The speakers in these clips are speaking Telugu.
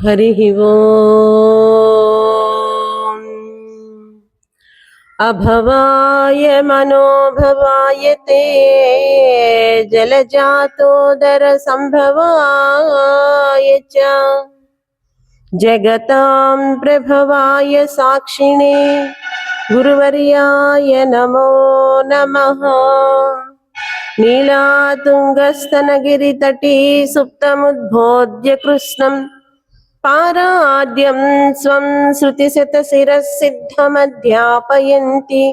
हरिः ओम्। अभवाय मनोभवाय ते जलजातोदर संभवाय च जगतां प्रभवाय साक्षिणे गुरुवर्याय नमो नमः। नीलातुङ्गस्तनगिरितटी सुप्तमुद्बोध्य कृष्णं पाराद्यं स्वं श्रुतिशतशिरः सिद्धमध्यापयन्ति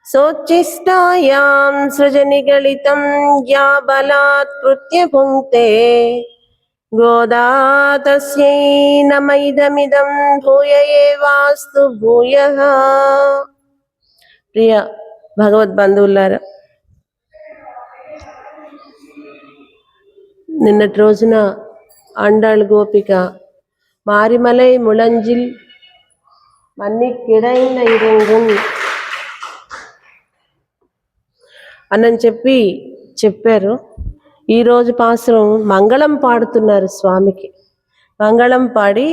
सोच्छिष्टायां सृजनिगलितं या बलात्कृत्य भुङ्क्ते गोदा तस्यै नमैदमिदं भूय एवास्तु भूयः। ప్రియ భగవద్బంధువులారా, నిన్నటి రోజున ఆండాళ్ గోపిక మారిమలై ముళంజిల్ మన్ని కిడైన ఇరుంగున్ అని చెప్పారు. ఈరోజు పాసురం మంగళం పాడుతున్నారు స్వామికి. మంగళం పాడి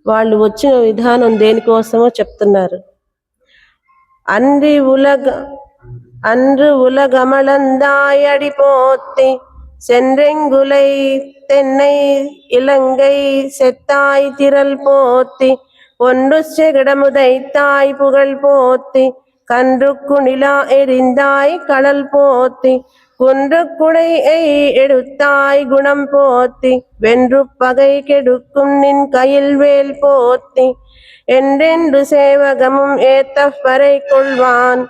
వాళ్ళు వచ్చిన విధానం దేనికోసమో చెప్తున్నారు. அன்று உலகமளந்தாயடி போத்தி சென்றெங்குலை தென்னை இலங்கை செத்தாய் திரள் போத்தி ஒன்று செகடமுதைத்தாய் புகழ் போத்தி கன்று குணிலா எரிந்தாய் கடல் போத்தி குன்று குடையை எடுத்தாய் குணம் போத்தி வென்று பகை கெடுக்கும் நின் கையில் வேல் போத்தி என்றென்று சேவகமும் ஏத்த பறை கொள்வான்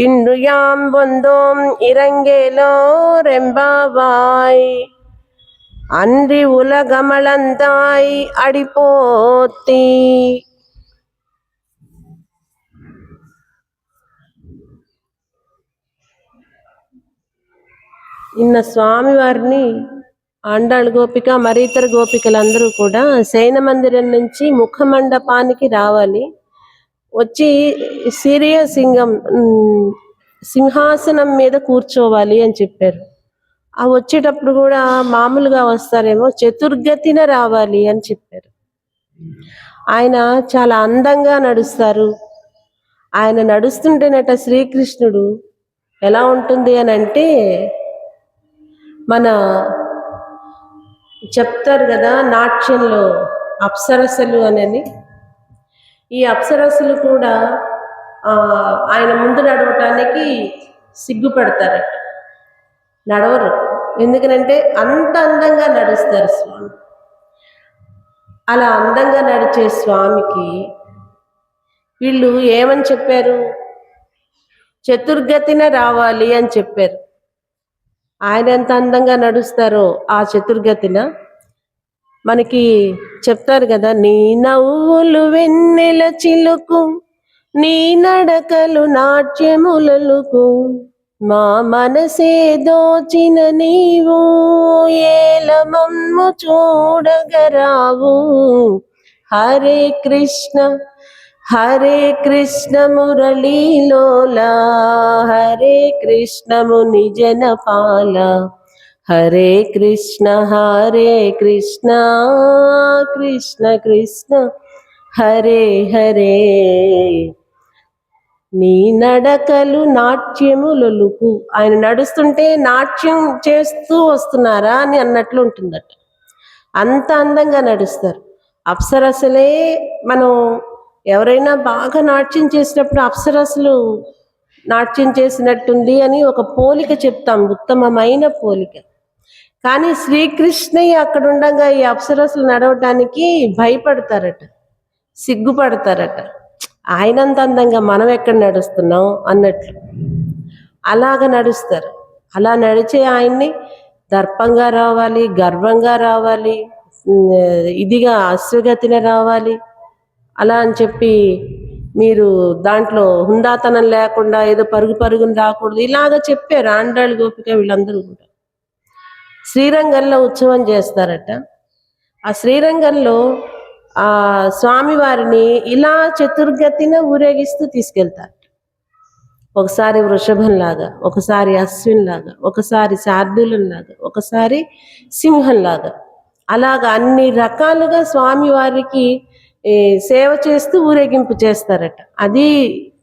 இன்று யாம் வந்தோம் இரங்கேலோரெம்பாவாய். அன்றி உலகமளந்தாய் அடி போத்தி. నిన్న స్వామివారిని ఆండాళ్ గోపిక మరి ఇతర గోపికలందరూ కూడా శయన మందిరం నుంచి ముఖ మండపానికి రావాలి. వచ్చి సిరియ సింహాసనం మీద కూర్చోవాలి అని చెప్పారు. ఆ వచ్చేటప్పుడు కూడా మామూలుగా వస్తారేమో, చతుర్గతిన రావాలి అని చెప్పారు. ఆయన చాలా అందంగా నడుస్తారు. ఆయన నడుస్తుంటేనట శ్రీకృష్ణుడు ఎలా ఉంటుంది అని అంటే, మన చెప్తారు కదా నాట్యంలో అప్సరసలు అనేది, ఈ అప్సరసలు కూడా ఆయన ముందు నడవటానికి సిగ్గుపడతారట, నడవరు. ఎందుకనంటే అంత అందంగా నడుస్తారు స్వామి. అలా అందంగా నడిచే స్వామికి వీళ్ళు ఏమని చెప్పారు? చతుర్గతిన రావాలి అని చెప్పారు. ఆయన ఎంత అందంగా నడుస్తారో ఆ చతుర్గతిన మనకి చెప్తారు కదా, నీ నవ్వులు వెన్నెల చిలుకు, నీ నడకలు నాట్యములలుకు, మా మనసే దోచిన నీవు ఏలమమ్ము చూడగరావు. హరే కృష్ణ హరే కృష్ణ మురళీలోలా, హరే కృష్ణ ముని జనపాల, హరే కృష్ణ కృష్ణ కృష్ణ హరే హరే. నీ నడకలు నాట్యములొలుకు. ఆయన నడుస్తుంటే నాట్యం చేస్తూ వస్తున్నారా అని అన్నట్లు ఉంటుందట. అంత అందంగా నడుస్తారు. అప్సరసలే మనం ఎవరైనా బాగా నాట్యం చేసినప్పుడు అప్సరసలు నాట్యం చేసినట్టుంది అని ఒక పోలిక చెప్తాం, ఉత్తమమైన పోలిక. కానీ శ్రీకృష్ణయ్య అక్కడ ఉండగా ఈ అప్సరసలు నడవటానికి భయపడతారట, సిగ్గుపడతారట. ఆయనంత అందంగా మనం ఎక్కడ నడుస్తున్నాం అన్నట్లు అలాగ నడుస్తారు. అలా నడిచే ఆయన్ని దర్పంగా రావాలి, గర్వంగా రావాలి, ఇదిగా అశ్వగతిన రావాలి అలా అని చెప్పి మీరు దాంట్లో హుందాతనం లేకుండా ఏదో పరుగు పరుగుని రాకూడదు ఇలాగ చెప్పారు ఆండాళ్ గోపిక. వీళ్ళందరూ కూడా శ్రీరంగంలో ఉత్సవం చేస్తారట. ఆ శ్రీరంగంలో ఆ స్వామివారిని ఇలా చతుర్గతిన ఊరేగిస్తూ తీసుకెళ్తారు. ఒకసారి వృషభంలాగా, ఒకసారి అశ్విన్ లాగా, ఒకసారి శార్దూలంలాగా, ఒకసారి సింహంలాగా అలాగా అన్ని రకాలుగా స్వామివారికి సేవ చేస్తూ ఊరేగింపు చేస్తారట. అది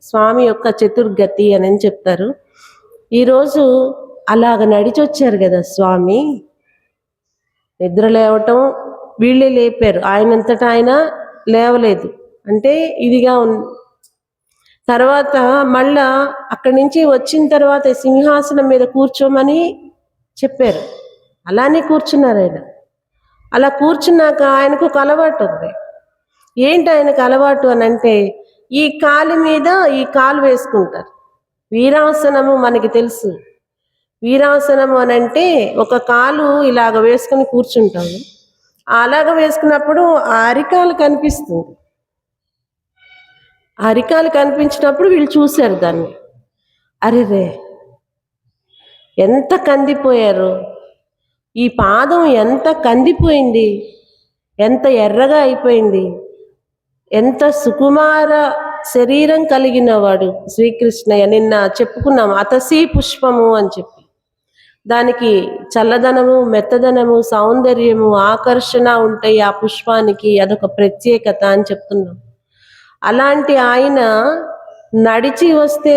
స్వామి యొక్క చతుర్గతి అని చెప్తారు. ఈరోజు అలాగ నడిచొచ్చారు కదా స్వామి. నిద్ర లేవటం వీళ్ళే లేపారు, ఆయనంతటా ఆయన లేవలేదు. అంటే ఇదిగా తర్వాత మళ్ళా అక్కడి నుంచి వచ్చిన తర్వాత సింహాసనం మీద కూర్చోమని చెప్పారు. అలానే కూర్చున్నారు ఆయన. అలా కూర్చున్నాక ఆయనకు ఒక అలవాటు ఉంది. ఏంటి ఆయనకు అలవాటు అని అంటే, ఈ కాలు మీద ఈ కాలు వేసుకుంటారు. వీరాసనము మనకి తెలుసు. వీరాసనము అని అంటే ఒక కాలు ఇలాగ వేసుకుని కూర్చుంటాము. అలాగ వేసుకున్నప్పుడు ఆ అరికాలు కనిపిస్తుంది. ఆ అరికాలు కనిపించినప్పుడు వీళ్ళు చూశారు దాన్ని. అరెరే, ఎంత కందిపోయారు, ఈ పాదం ఎంత కందిపోయింది, ఎంత ఎర్రగా అయిపోయింది, ఎంత సుకుమార శరీరం కలిగిన వాడు శ్రీకృష్ణయ్య. నిన్న చెప్పుకున్నాము అతసీ పుష్పము అని చెప్పి. దానికి చల్లదనము, మెత్తదనము, సౌందర్యము, ఆకర్షణ ఉంటాయి ఆ పుష్పానికి. అదొక ప్రత్యేకత అని చెప్తున్నాం. అలాంటి ఆయన నడిచి వస్తే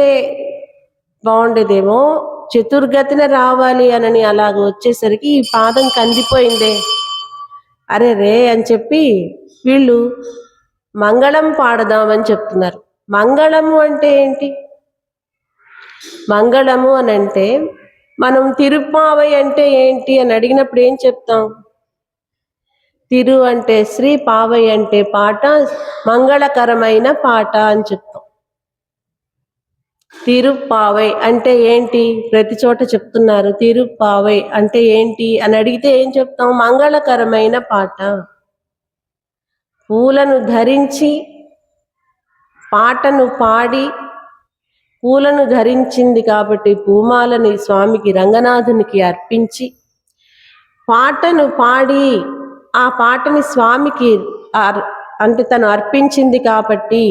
బాగుండేదేమో, చతుర్గతిన రావాలి అని అలాగ వచ్చేసరికి ఈ పాదం కందిపోయిందే, అరే రే అని చెప్పి వీళ్ళు మంగళం పాడదామని చెప్తున్నారు. మంగళము అంటే ఏంటి? మంగళము అని అంటే మనం తిరుప్పావై అంటే ఏంటి అని అడిగినప్పుడు ఏం చెప్తాం? తిరు అంటే శ్రీ, పావై అంటే పాట, మంగళకరమైన పాట అని చెప్తాం. తిరుప్పావై అంటే ఏంటి? ప్రతి చోట చెప్తున్నారు. తిరుప్పావై అంటే ఏంటి అని అడిగితే ఏం చెప్తాం? మంగళకరమైన పాట. పూలను ధరించి పాటను పాడి, పూలను ధరించింది కాబట్టి పూమాలని స్వామికి రంగనాథునికి అర్పించి పాటను పాడి ఆ పాటని స్వామికి అంటే తను అర్పించింది కాబట్టి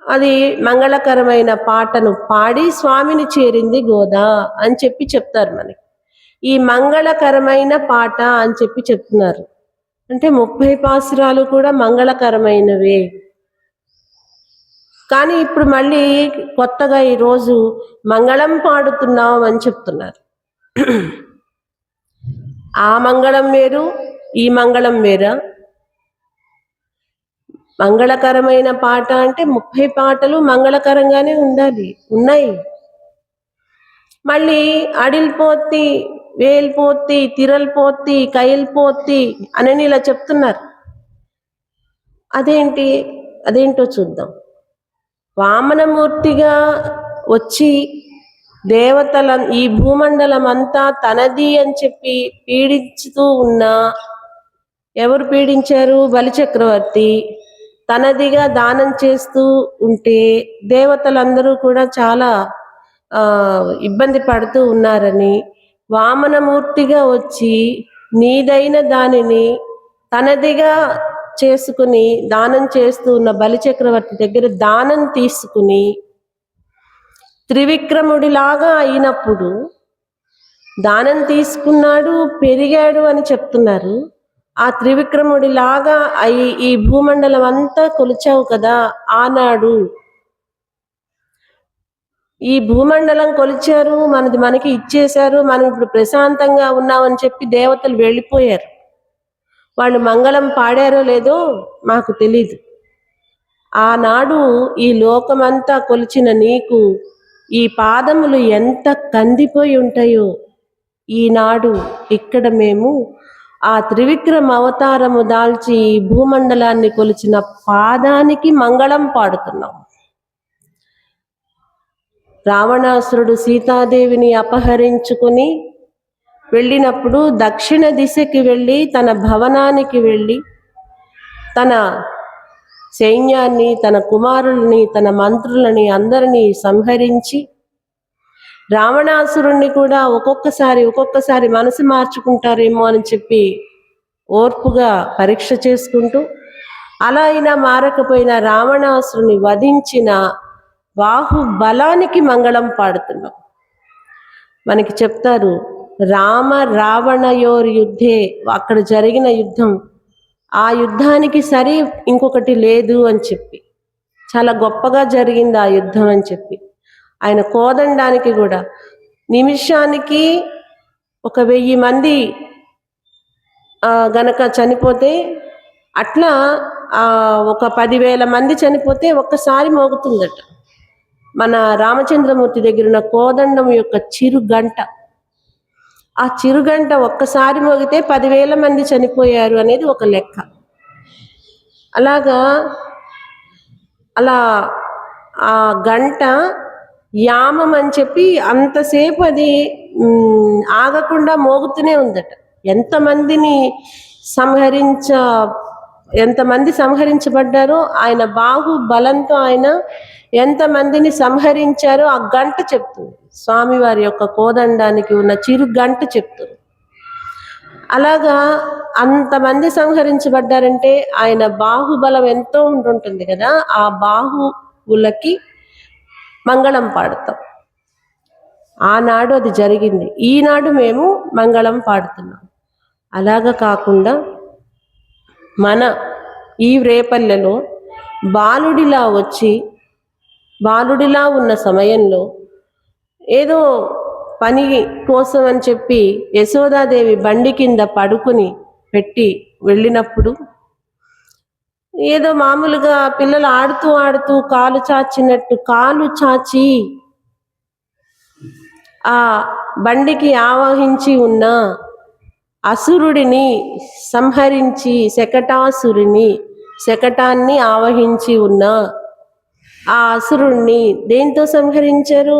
అది మంగళకరమైన పాటను పాడి స్వామిని చేరింది గోదా అని చెప్పి చెప్తారు మనకి. ఈ మంగళకరమైన పాట అని చెప్పి చెప్తున్నారు. అంటే 30 పాసురాలు కూడా మంగళకరమైనవే. కానీ ఇప్పుడు మళ్ళీ కొత్తగా ఈరోజు మంగళం పాడుతున్నాం అని చెప్తున్నారు. ఆ మంగళం వేరు, ఈ మంగళం వేరా? మంగళకరమైన పాట అంటే 30 పాటలు మంగళకరంగానే ఉన్నాయి. మళ్ళీ అడిల్పోత్తి, వేల్పోత్తి, తిరల్పోత్తి, కైల్పోత్తి అని ఇలా చెప్తున్నారు. అదేంటో చూద్దాం. వామనమూర్తిగా వచ్చి దేవతల ఈ భూమండలం అంతా తనది అని చెప్పి పీడించుతూ ఉన్నా, ఎవరు పీడించారు? బలిచక్రవర్తి. తనదిగా దానం చేస్తూ ఉంటే దేవతలందరూ కూడా చాలా ఇబ్బంది పడుతూ ఉన్నారని వామనమూర్తిగా వచ్చి నీదైన దానిని తనదిగా చేసుకుని దానం చేస్తూ ఉన్న బలిచక్రవర్తి దగ్గర దానం తీసుకుని త్రివిక్రముడిలాగా అయినప్పుడు దానం తీసుకున్నాడు, పెరిగాడు అని చెప్తున్నారు. ఆ త్రివిక్రముడిలాగా ఈ భూమండలం అంతా కొలిచావు కదా ఆనాడు. ఈ భూమండలం కొలిచారు, మనకి ఇచ్చేశారు, మనం ఇప్పుడు ప్రశాంతంగా ఉన్నామని చెప్పి దేవతలు వెళ్ళిపోయారు. వాళ్ళు మంగళం పాడారో లేదో మాకు తెలీదు. ఆనాడు ఈ లోకమంతా కొలిచిన నీకు ఈ పాదములు ఎంత కందిపోయి ఉంటాయో, ఈనాడు ఇక్కడ మేము ఆ త్రివిక్రమ అవతారము దాల్చి భూమండలాన్ని కొలిచిన పాదానికి మంగళం పాడుతున్నాం. రావణాసురుడు సీతాదేవిని అపహరించుకుని వెళ్ళినప్పుడు దక్షిణ దిశకి వెళ్ళి తన భవనానికి వెళ్ళి తన సైన్యాన్ని, తన కుమారుల్ని, తన మంత్రులని అందరినీ సంహరించి రావణాసురుణ్ణి కూడా ఒక్కొక్కసారి మనసు మార్చుకుంటారేమో అని చెప్పి ఓర్పుగా పరీక్ష చేసుకుంటూ అలా అయినా మారకపోయినా రావణాసురుని వధించిన బాహుబలానికి మంగళం పాడుతున్నాం. మనకి చెప్తారు, రామ రావణయోర్ యుద్ధే, అక్కడ జరిగిన యుద్ధం, ఆ యుద్ధానికి సరి ఇంకొకటి లేదు అని చెప్పి, చాలా గొప్పగా జరిగింది ఆ యుద్ధం అని చెప్పి, ఆయన కోదండానికి కూడా నిమిషానికి 1000 మంది గనక చనిపోతే, అట్లా ఒక 10,000 మంది చనిపోతే ఒక్కసారి మోగుతుందట. మన రామచంద్రమూర్తి దగ్గర ఉన్న కోదండం యొక్క చిరుగంట, ఆ చిరుగంట ఒక్కసారి మోగితే 10,000 మంది చనిపోయారు అనేది ఒక లెక్క. అలాగా అలా ఆ గంట యామం అని చెప్పి అంతసేపు అది ఆగకుండా మోగుతూనే ఉందట. ఎంతమంది సంహరించబడ్డారో, ఆయన బాహు బలంతో ఆయన ఎంతమందిని సంహరించారో ఆ గంట చెప్తుంది. స్వామివారి యొక్క కోదండానికి ఉన్న చిరు గంట చెప్తుంది. అలాగా అంతమంది సంహరించబడ్డారంటే ఆయన బాహుబలం ఎంతో ఉంటుంటుంది కదా, ఆ బాహువులకి మంగళం పాడతాం. ఆనాడు అది జరిగింది, ఈనాడు మేము మంగళం పాడుతున్నాం. అలాగా కాకుండా మన ఈ రేపల్లెలో బాలుడిలా వచ్చి, బాలుడిలా ఉన్న సమయంలో ఏదో పని కోసం అని చెప్పి యశోదాదేవి బండి కింద పడుకుని పెట్టి వెళ్ళినప్పుడు, ఏదో మామూలుగా పిల్లలు ఆడుతూ ఆడుతూ కాలు చాచినట్టు కాలు చాచి ఆ బండికి ఆవహించి ఉన్న అసురుడిని సంహరించి, శకటాన్ని ఆవహించి ఉన్న ఆ అసురుణ్ణి దేంతో సంహరించారు?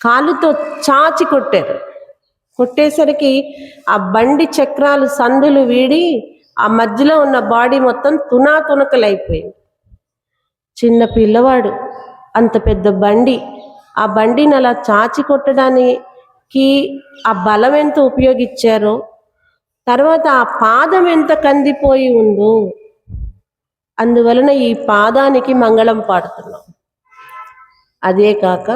కాలుతో చాచి కొట్టారు. కొట్టేసరికి ఆ బండి చక్రాలు సందులు వీడి ఆ మధ్యలో ఉన్న బాడీ మొత్తం తునాతునకలైపోయింది. చిన్న పిల్లవాడు, అంత పెద్ద బండి, ఆ బండిని అలా చాచి కొట్టడానికి ఆ బలం ఎంత ఉపయోగించారో, తర్వాత ఆ పాదం ఎంత కందిపోయి ఉందో, అందువలన ఈ పాదానికి మంగళం పాడుతున్నాం. అదే కాక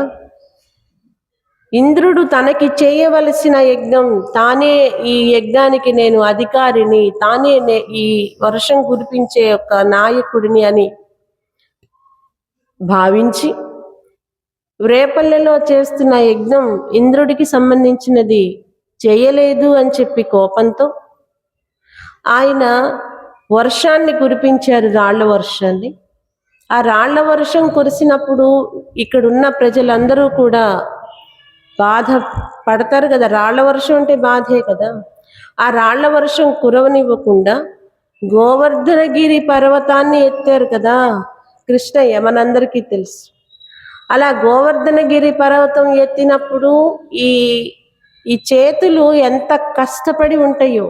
ఇంద్రుడు తనకి చేయవలసిన యజ్ఞం, తానే ఈ యజ్ఞానికి నేను అధికారిని, తానే ఈ వర్షం కురిపించే ఒక నాయకుడిని అని భావించి, రేపల్లెలో చేస్తున్న యజ్ఞం ఇంద్రుడికి సంబంధించినది చేయలేదు అని చెప్పి కోపంతో ఆయన వర్షాన్ని కురిపించారు, రాళ్ల వర్షాన్ని. ఆ రాళ్ల వర్షం కురిసినప్పుడు ఇక్కడున్న ప్రజలందరూ కూడా బాధ పడతారు కదా, రాళ్ల వర్షం అంటే బాధే కదా. ఆ రాళ్ల వర్షం కురవనివ్వకుండా గోవర్ధనగిరి పర్వతాన్ని ఎత్తారు కదా కృష్ణయ్య, మనందరికీ తెలుసు. అలా గోవర్ధనగిరి పర్వతం ఎత్తినప్పుడు ఈ చేతులు ఎంత కష్టపడి ఉంటాయో,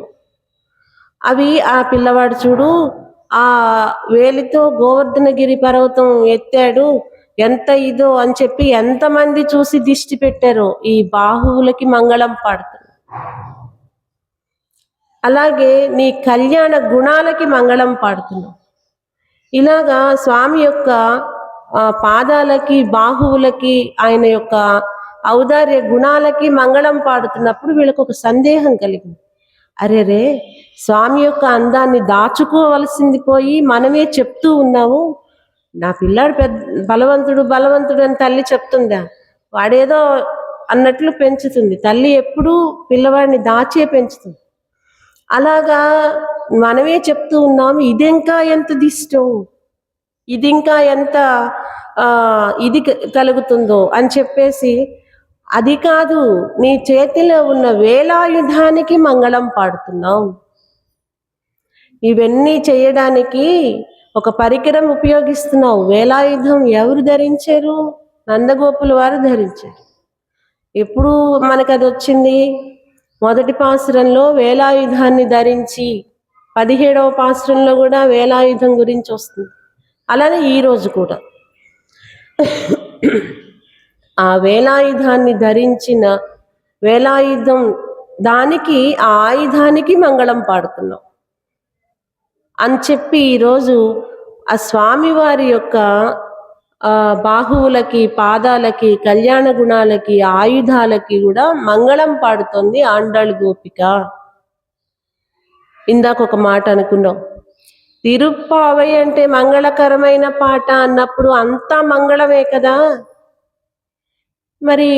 అవి ఆ పిల్లవాడు చూడు ఆ వేలితో గోవర్ధనగిరి పర్వతం ఎత్తాడు, ఎంత ఇదో అని చెప్పి ఎంతమంది చూసి దిష్టి పెట్టారో, ఈ బాహువులకి మంగళం పాడుతుంది. అలాగే నీ కళ్యాణ గుణాలకి మంగళం పాడుతున్నాం. ఇలాగా స్వామి యొక్క పాదాలకి, బాహువులకి, ఆయన యొక్క ఔదార్య గుణాలకి మంగళం పాడుతున్నప్పుడు వీళ్ళకు ఒక సందేహం కలిగింది. అరేరే, స్వామి యొక్క అందాన్ని దాచుకోవలసింది పోయి మనమే చెప్తూ ఉన్నాము. నా పిల్లాడు బలవంతుడు అని తల్లి చెప్తుందా? వాడేదో అన్నట్లు పెంచుతుంది. తల్లి ఎప్పుడూ పిల్లవాడిని దాచే పెంచుతుంది. అలాగా మనమే చెప్తూ ఉన్నాము, ఇదింకా ఎంత దిష్టం, ఇది ఇంకా ఎంత ఇది కలుగుతుందో అని చెప్పేసి, అది కాదు, నీ చేతిలో ఉన్న వేలాయుధానికి మంగళం పాడుతున్నావు. ఇవన్నీ చేయడానికి ఒక పరికరం ఉపయోగిస్తున్నావు. వేలాయుధం ఎవరు ధరించారు? నందగోపుల వారు ధరించారు. ఎప్పుడు మనకు అది వచ్చింది? మొదటి పాసురంలో వేలాయుధాన్ని ధరించి, 17వ పాసురంలో కూడా వేలాయుధం గురించి వస్తుంది. అలానే ఈరోజు కూడా ఆ వేలాయుధాన్ని ధరించిన వేలాయుధం దానికి, ఆ ఆయుధానికి మంగళం పాడుతున్నాం అని చెప్పి ఈరోజు ఆ స్వామివారి యొక్క బాహువులకి, పాదాలకి, కళ్యాణ గుణాలకి, ఆయుధాలకి కూడా మంగళం పాడుతోంది ఆండాళ్ గోపిక. ఇందాక ఒక మాట అనుకున్నాం, తిరుప్పావై అంటే మంగళకరమైన పాట అన్నప్పుడు అంతా మంగళమే కదా. మరి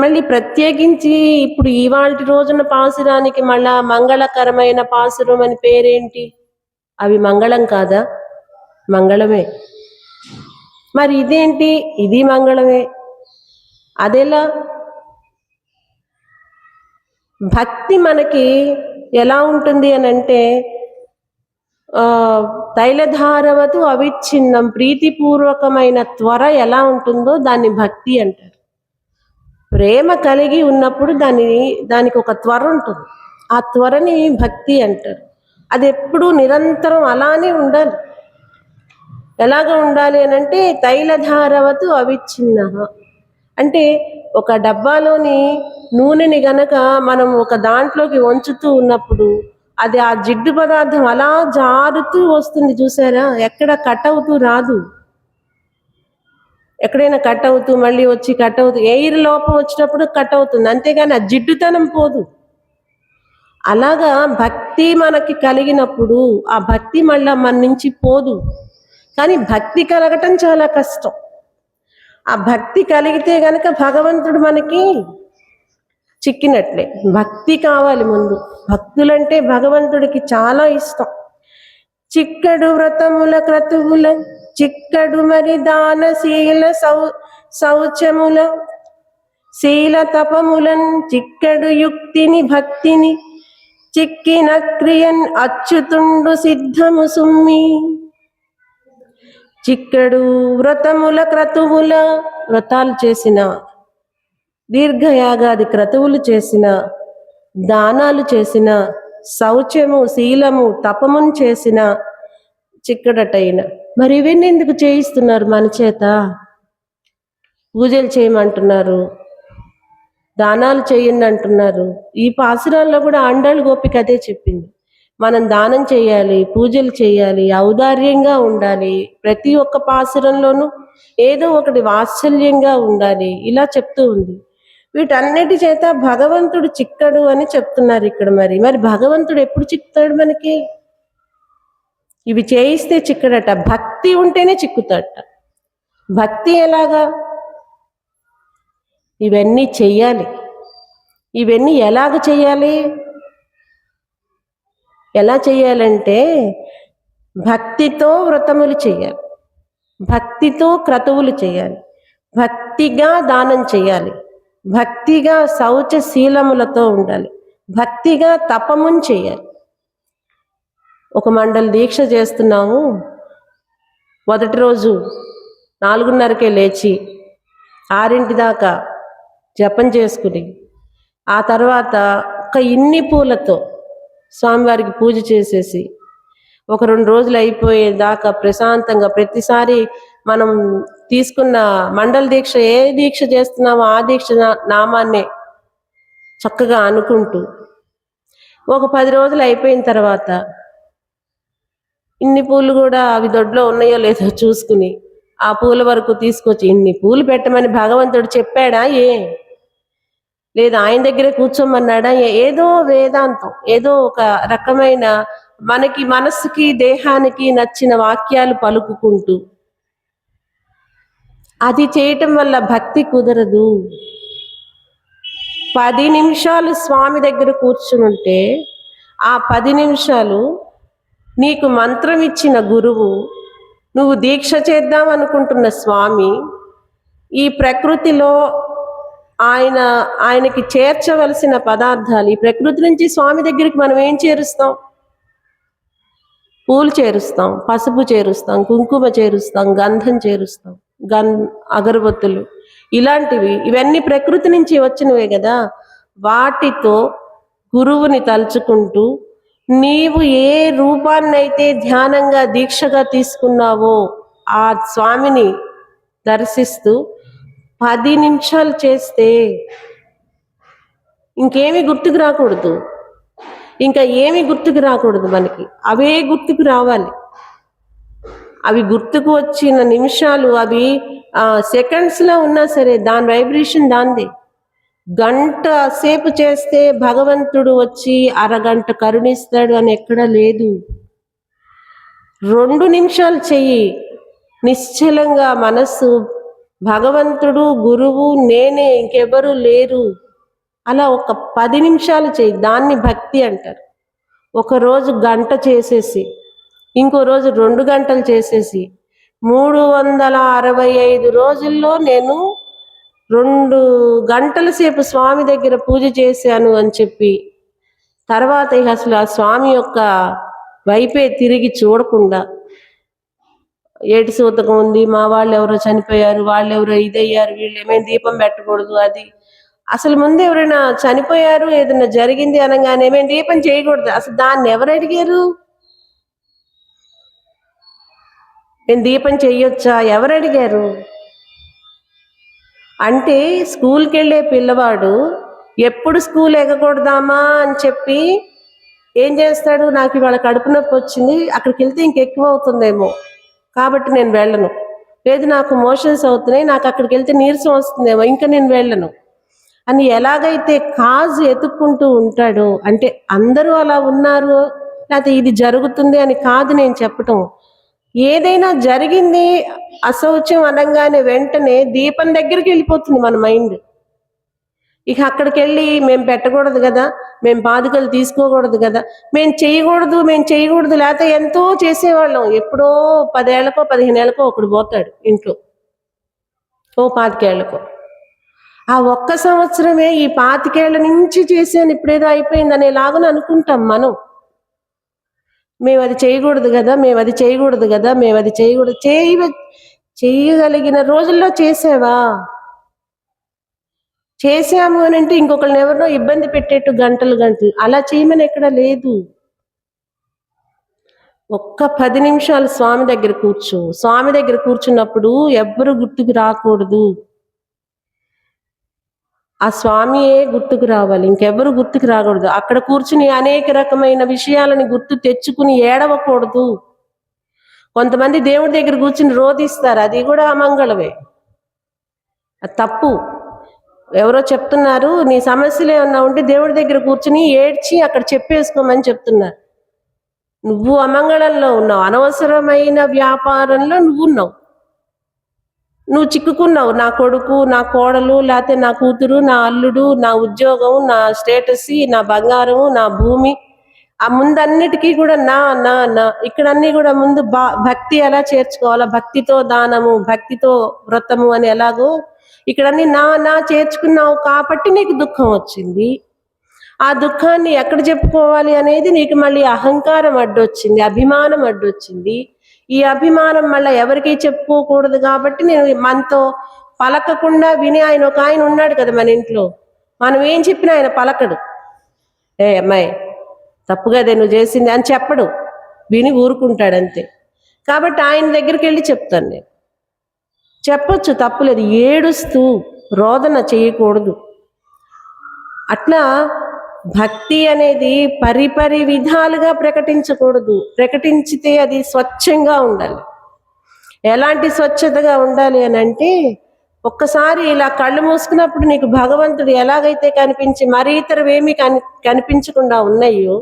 మళ్ళీ ప్రత్యేకించి ఇప్పుడు ఇవాల్టి రోజున పాసురానికి మళ్ళా మంగళకరమైన పాసురం అని పేరేంటి? అవి మంగళం కాదా? మంగళమే. మరి ఇదేంటి? ఇది మంగళమే. అదెలా? భక్తి మనకి ఎలా ఉంటుంది అని అంటే, తైలధారవతు అవిచ్ఛిన్నం, ప్రీతిపూర్వకమైన త్వర ఎలా ఉంటుందో దాన్ని భక్తి అంటారు. ప్రేమ కలిగి ఉన్నప్పుడు దానికి ఒక త్వర ఉంటుంది. ఆ త్వరని భక్తి అంటారు. అది ఎప్పుడూ నిరంతరం అలానే ఉండాలి. ఎలాగ ఉండాలి అని అంటే, తైలధారవతు అవిచ్ఛిన్న అంటే ఒక డబ్బాలోని నూనెని గనక మనం ఒక దాంట్లోకి వంచుతూ ఉన్నప్పుడు అది ఆ జిడ్డు పదార్థం అలా జారుతూ వస్తుంది, చూసారా? ఎక్కడ కట్ అవుతూ రాదు. ఎక్కడైనా కట్ అవుతూ మళ్ళీ వచ్చి కట్ అవుతూ, ఎయిర్ లోపం వచ్చినప్పుడు కట్ అవుతుంది, అంతేగాని ఆ జిడ్డుతనం పోదు. అలాగా భక్తి మనకి కలిగినప్పుడు ఆ భక్తి మళ్ళా మన నుంచి పోదు. కానీ భక్తి కలగటం చాలా కష్టం. ఆ భక్తి కలిగితే గనక భగవంతుడు మనకి చిక్కినట్లే. భక్తి కావాలి ముందు. భక్తులంటే భగవంతుడికి చాలా ఇష్టం. చిక్కడు వ్రతముల క్రతువుల, చిక్కడు మరి దానశీల శౌచముల, శీల తపములన్, చిక్కడు యుక్తిని భక్తిని, చిక్కిన క్రియన్ అచ్యుతుండు సిద్ధము సుమ్మి. చిక్కడు వ్రతముల క్రతువుల, వ్రతాలు చేసిన, దీర్ఘయాగాది క్రతువులు చేసిన, దానాలు చేసిన, శౌచము శీలము తపమును చేసిన చిక్కడటైన. మరి ఇవన్నీ ఎందుకు చేయిస్తున్నారు మన చేత? పూజలు చేయమంటున్నారు, దానాలు చేయండి అంటున్నారు. ఈ పాసురాల్లో కూడా ఆండాళ్ గోపిక అదే చెప్పింది. మనం దానం చేయాలి, పూజలు చేయాలి, ఔదార్యంగా ఉండాలి, ప్రతి ఒక్క పాసురంలోనూ ఏదో ఒకటి వాత్సల్యంగా ఉండాలి, ఇలా చెప్తూ ఉంది. వీటన్నిటి చేత భగవంతుడు చిక్కడు అని చెప్తున్నారు ఇక్కడ. మరి భగవంతుడు ఎప్పుడు చిక్కుతాడు మనకి? ఇవి చేయిస్తే చిక్కడట. భక్తి ఉంటేనే చిక్కుతాడట. భక్తి ఎలాగా? ఇవన్నీ చెయ్యాలి. ఇవన్నీ ఎలాగ చెయ్యాలి? ఎలా చెయ్యాలంటే, భక్తితో వ్రతములు చేయాలి, భక్తితో క్రతువులు చేయాలి, భక్తిగా దానం చేయాలి, భక్తిగా శౌచశీలములతో ఉండాలి, భక్తిగా తపమును చేయాలి. ఒక మండలి దీక్ష చేస్తున్నాము. మొదటి రోజు 4:30కే లేచి 6 దాకా జపం చేసుకుని, ఆ తర్వాత ఒక ఇన్ని పూలతో స్వామివారికి పూజ చేసేసి, ఒక 2 రోజులు అయిపోయేదాకా ప్రశాంతంగా ప్రతిసారి మనం తీసుకున్న మండల దీక్ష, ఏ దీక్ష చేస్తున్నామో ఆ దీక్ష నామాన్నే చక్కగా అనుకుంటూ, ఒక 10 రోజులు అయిపోయిన తర్వాత ఇన్ని పూలు కూడా అవి దొడ్లో ఉన్నాయో లేదో చూసుకుని ఆ పూల వరకు తీసుకొచ్చి, ఇన్ని పూలు పెట్టమని భగవంతుడు చెప్పాడా? లేదా ఆయన దగ్గరే కూర్చోమన్నాడా? ఏదో వేదాంతం, ఏదో ఒక రకమైన మనకి మనస్సుకి దేహానికి నచ్చిన వాక్యాలు పలుకుకుంటూ అది చేయటం వల్ల భక్తి కుదరదు. 10 నిమిషాలు స్వామి దగ్గర కూర్చునుంటే ఆ 10 నిమిషాలు నీకు మంత్రం ఇచ్చిన గురువు, నువ్వు దీక్ష చేద్దాం అనుకుంటున్న స్వామి, ఈ ప్రకృతిలో ఆయనకి చేర్చవలసిన పదార్థాలు, ఈ ప్రకృతి నుంచి స్వామి దగ్గరికి మనం ఏం చేరుస్తాం? పూలు చేరుస్తాం, పసుపు చేరుస్తాం, కుంకుమ చేరుస్తాం, గంధం చేరుస్తాం, అగరబత్తులు, ఇలాంటివి. ఇవన్నీ ప్రకృతి నుంచి వచ్చినవే కదా. వాటితో గురువుని తలుచుకుంటూ నీవు ఏ రూపాన్నైతే ధ్యానంగా దీక్షగా తీసుకున్నావో ఆ స్వామిని దర్శిస్తూ 10 నిమిషాలు చేస్తే ఇంకేమీ గుర్తుకు రాకూడదు. ఇంకా ఏమి గుర్తుకు రాకూడదు మనకి, అవే గుర్తుకు రావాలి. అవి గుర్తుకు వచ్చిన నిమిషాలు అవి సెకండ్స్లో ఉన్నా సరే దాని వైబ్రేషన్ దాంది. గంట సేపు చేస్తే భగవంతుడు వచ్చి అరగంట కరుణిస్తాడు అని ఎక్కడా లేదు. 2 నిమిషాలు చెయ్యి, నిశ్చలంగా మనస్సు, భగవంతుడు, గురువు, నేనే, ఇంకెవరు లేరు, అలా ఒక 10 నిమిషాలు చెయ్యి, దాన్ని భక్తి అంటారు. ఒకరోజు గంట చేసేసి, ఇంకో రోజు 2 గంటలు చేసేసి, 365 రోజుల్లో నేను 2 గంటల సేపు స్వామి దగ్గర పూజ చేశాను అని చెప్పి, తర్వాత ఇక అసలు ఆ స్వామి యొక్క వైపే తిరిగి చూడకుండా, ఏటి సూతకం ఉంది, మా వాళ్ళు ఎవరో చనిపోయారు, వాళ్ళు ఎవరో ఇదయ్యారు, వీళ్ళు ఏమైనా దీపం పెట్టకూడదు, అది అసలు ముందు ఎవరైనా చనిపోయారు ఏదైనా జరిగింది అనగానే మేము దీపం చేయకూడదు, అసలు దాన్ని ఎవరు అడిగారు? నేను దీపం చెయ్యొచ్చా ఎవరు అడిగారు? అంటే స్కూల్కి వెళ్ళే పిల్లవాడు ఎప్పుడు స్కూల్ ఎగకూడదామా అని చెప్పి ఏం చేస్తాడు, నాకు ఇవాళ కడుపు నొప్పి వచ్చింది, అక్కడికి వెళ్తే ఇంకెక్కువ అవుతుందేమో కాబట్టి నేను వెళ్ళను, లేదు నాకు మోషన్స్ అవుతున్నాయి, నాకు అక్కడికి వెళ్తే నీరసం వస్తుందేమో ఇంకా నేను వెళ్ళను అని ఎలాగైతే కాజు ఎత్తుక్కుంటూ ఉంటాడో, అంటే అందరూ అలా ఉన్నారు లేకపోతే ఇది జరుగుతుంది అని కాదు నేను చెప్పటం. ఏదైనా జరిగింది అశౌచం అనగానే వెంటనే దీపం దగ్గరికి వెళ్ళిపోతుంది మన మైండ్. ఇక అక్కడికి వెళ్ళి మేము పెట్టకూడదు కదా, మేము పాదుకలు తీసుకోకూడదు కదా, మేము చేయకూడదు లేకపోతే ఎంతో చేసేవాళ్ళం. ఎప్పుడో 10 ఏళ్ళకో 15 ఏళ్ళకో ఒకడు పోతాడు ఇంట్లో, ఓ 25 ఏళ్ళకో. ఆ ఒక్క సంవత్సరమే ఈ 25 ఏళ్ళ నుంచి చేసాను ఇప్పుడేదో అయిపోయింది అనేలాగా అనుకుంటాం మనం. మేము అది చేయకూడదు కదా, మేము అది చేయకూడదు. చేయగలిగిన రోజుల్లో చేసావా? చేసాము అని అంటే ఇంకొకరిని ఎవరినో ఇబ్బంది పెట్టేట్టు గంటలు అలా చేయమని ఎక్కడ లేదు. ఒక్క 10 నిమిషాలు స్వామి దగ్గర కూర్చో. స్వామి దగ్గర కూర్చున్నప్పుడు ఎవ్వరు గుర్తుకు రాకూడదు, ఆ స్వామియే గుర్తుకు రావాలి, ఇంకెవ్వరు గుర్తుకు రాకూడదు. అక్కడ కూర్చుని అనేక రకమైన విషయాలని గుర్తు తెచ్చుకుని ఏడవకూడదు. కొంతమంది దేవుడి దగ్గర కూర్చుని రోధిస్తారు, అది కూడా అమంగళమే, అది తప్పు. ఎవరో చెప్తున్నారు, నీ సమస్యలు ఏమన్నా ఉంటే దేవుడి దగ్గర కూర్చుని ఏడ్చి అక్కడ చెప్పేసుకోమని చెప్తున్నారు. నువ్వు అమంగళంలో ఉన్నావు, అనవసరమైన వ్యాపారంలో నువ్వు చిక్కుకున్నావు. నా కొడుకు, నా కోడలు, లేకపోతే నా కూతురు, నా అల్లుడు, నా ఉద్యోగం, నా స్టేటస్, నా బంగారము, నా భూమి, ఆ ముందన్నిటికీ కూడా నా నా నా ఇక్కడ అన్ని కూడా ముందు భక్తి ఎలా చేర్చుకోవాలా, భక్తితో దానము, భక్తితో వ్రతము అని ఎలాగో ఇక్కడన్నీ నా చేర్చుకున్నావు కాబట్టి నీకు దుఃఖం వచ్చింది. ఆ దుఃఖాన్ని ఎక్కడ చెప్పుకోవాలి అనేది నీకు మళ్ళీ అహంకారం అడ్డొచ్చింది, అభిమానం అడ్డొచ్చింది. ఈ అభిమానం మళ్ళీ ఎవరికి చెప్పుకోకూడదు కాబట్టి నేను మనతో పలకకుండా విని, ఒక ఆయన ఉన్నాడు కదా మన ఇంట్లో, మనం ఏం చెప్పినా ఆయన పలకడు. ఏ అమ్మాయి తప్పు కదే నువ్వు చేసింది అని చెప్పడు, విని ఊరుకుంటాడు అంతే. కాబట్టి ఆయన దగ్గరికి వెళ్ళి చెప్తాను నేను, చెప్పొచ్చు తప్పులేదు, ఏడుస్తూ రోదన చేయకూడదు. అట్లా భక్తి అనేది పరిపరి విధాలుగా ప్రకటించకూడదు. ప్రకటించితే అది స్వచ్ఛంగా ఉండాలి. ఎలాంటి స్వచ్ఛతగా ఉండాలి అని అంటే, ఒక్కసారి ఇలా కళ్ళు మూసుకున్నప్పుడు నీకు భగవంతుడు ఎలాగైతే కనిపించి మరీ ఇతరవేమీ కనిపించకుండా ఉన్నాయో,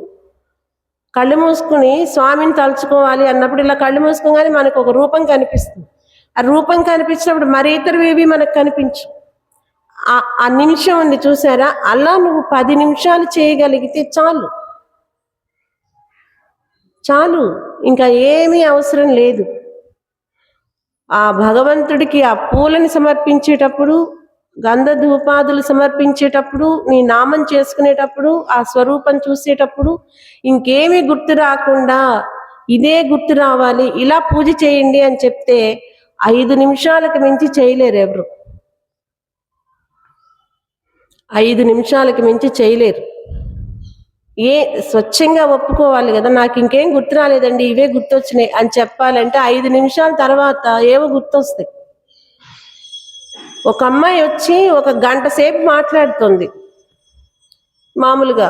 కళ్ళు మూసుకుని స్వామిని తలుచుకోవాలి అన్నప్పుడు ఇలా కళ్ళు మూసుకోగానే మనకు ఒక రూపం కనిపిస్తుంది. ఆ రూపం కనిపించినప్పుడు మరీ ఇతరవేవి మనకు కనిపించు. ఆ నిమిషం ఉంది చూసారా, అలా నువ్వు 10 నిమిషాలు చేయగలిగితే చాలు, ఇంకా ఏమీ అవసరం లేదు. ఆ భగవంతుడికి ఆ పూలని సమర్పించేటప్పుడు, గంధ ధూపాదులు సమర్పించేటప్పుడు, నీ నామం చేసుకునేటప్పుడు, ఆ స్వరూపం చూసేటప్పుడు ఇంకేమీ గుర్తు రాకుండా ఇదే గుర్తు రావాలి, ఇలా పూజ చేయండి అని చెప్తే 5 నిమిషాలకు మించి చేయలేరు ఎవరు. 5 నిమిషాలకి మించి చేయలేరు. స్వచ్ఛంగా ఒప్పుకోవాలి కదా, నాకు ఇంకేం గుర్తు రాలేదండి, ఇవే గుర్తొచ్చినాయి అని చెప్పాలంటే 5 నిమిషాల తర్వాత ఏవో గుర్తొస్తాయి. ఒక అమ్మాయి వచ్చి 1 గంట సేపు మాట్లాడుతుంది, మామూలుగా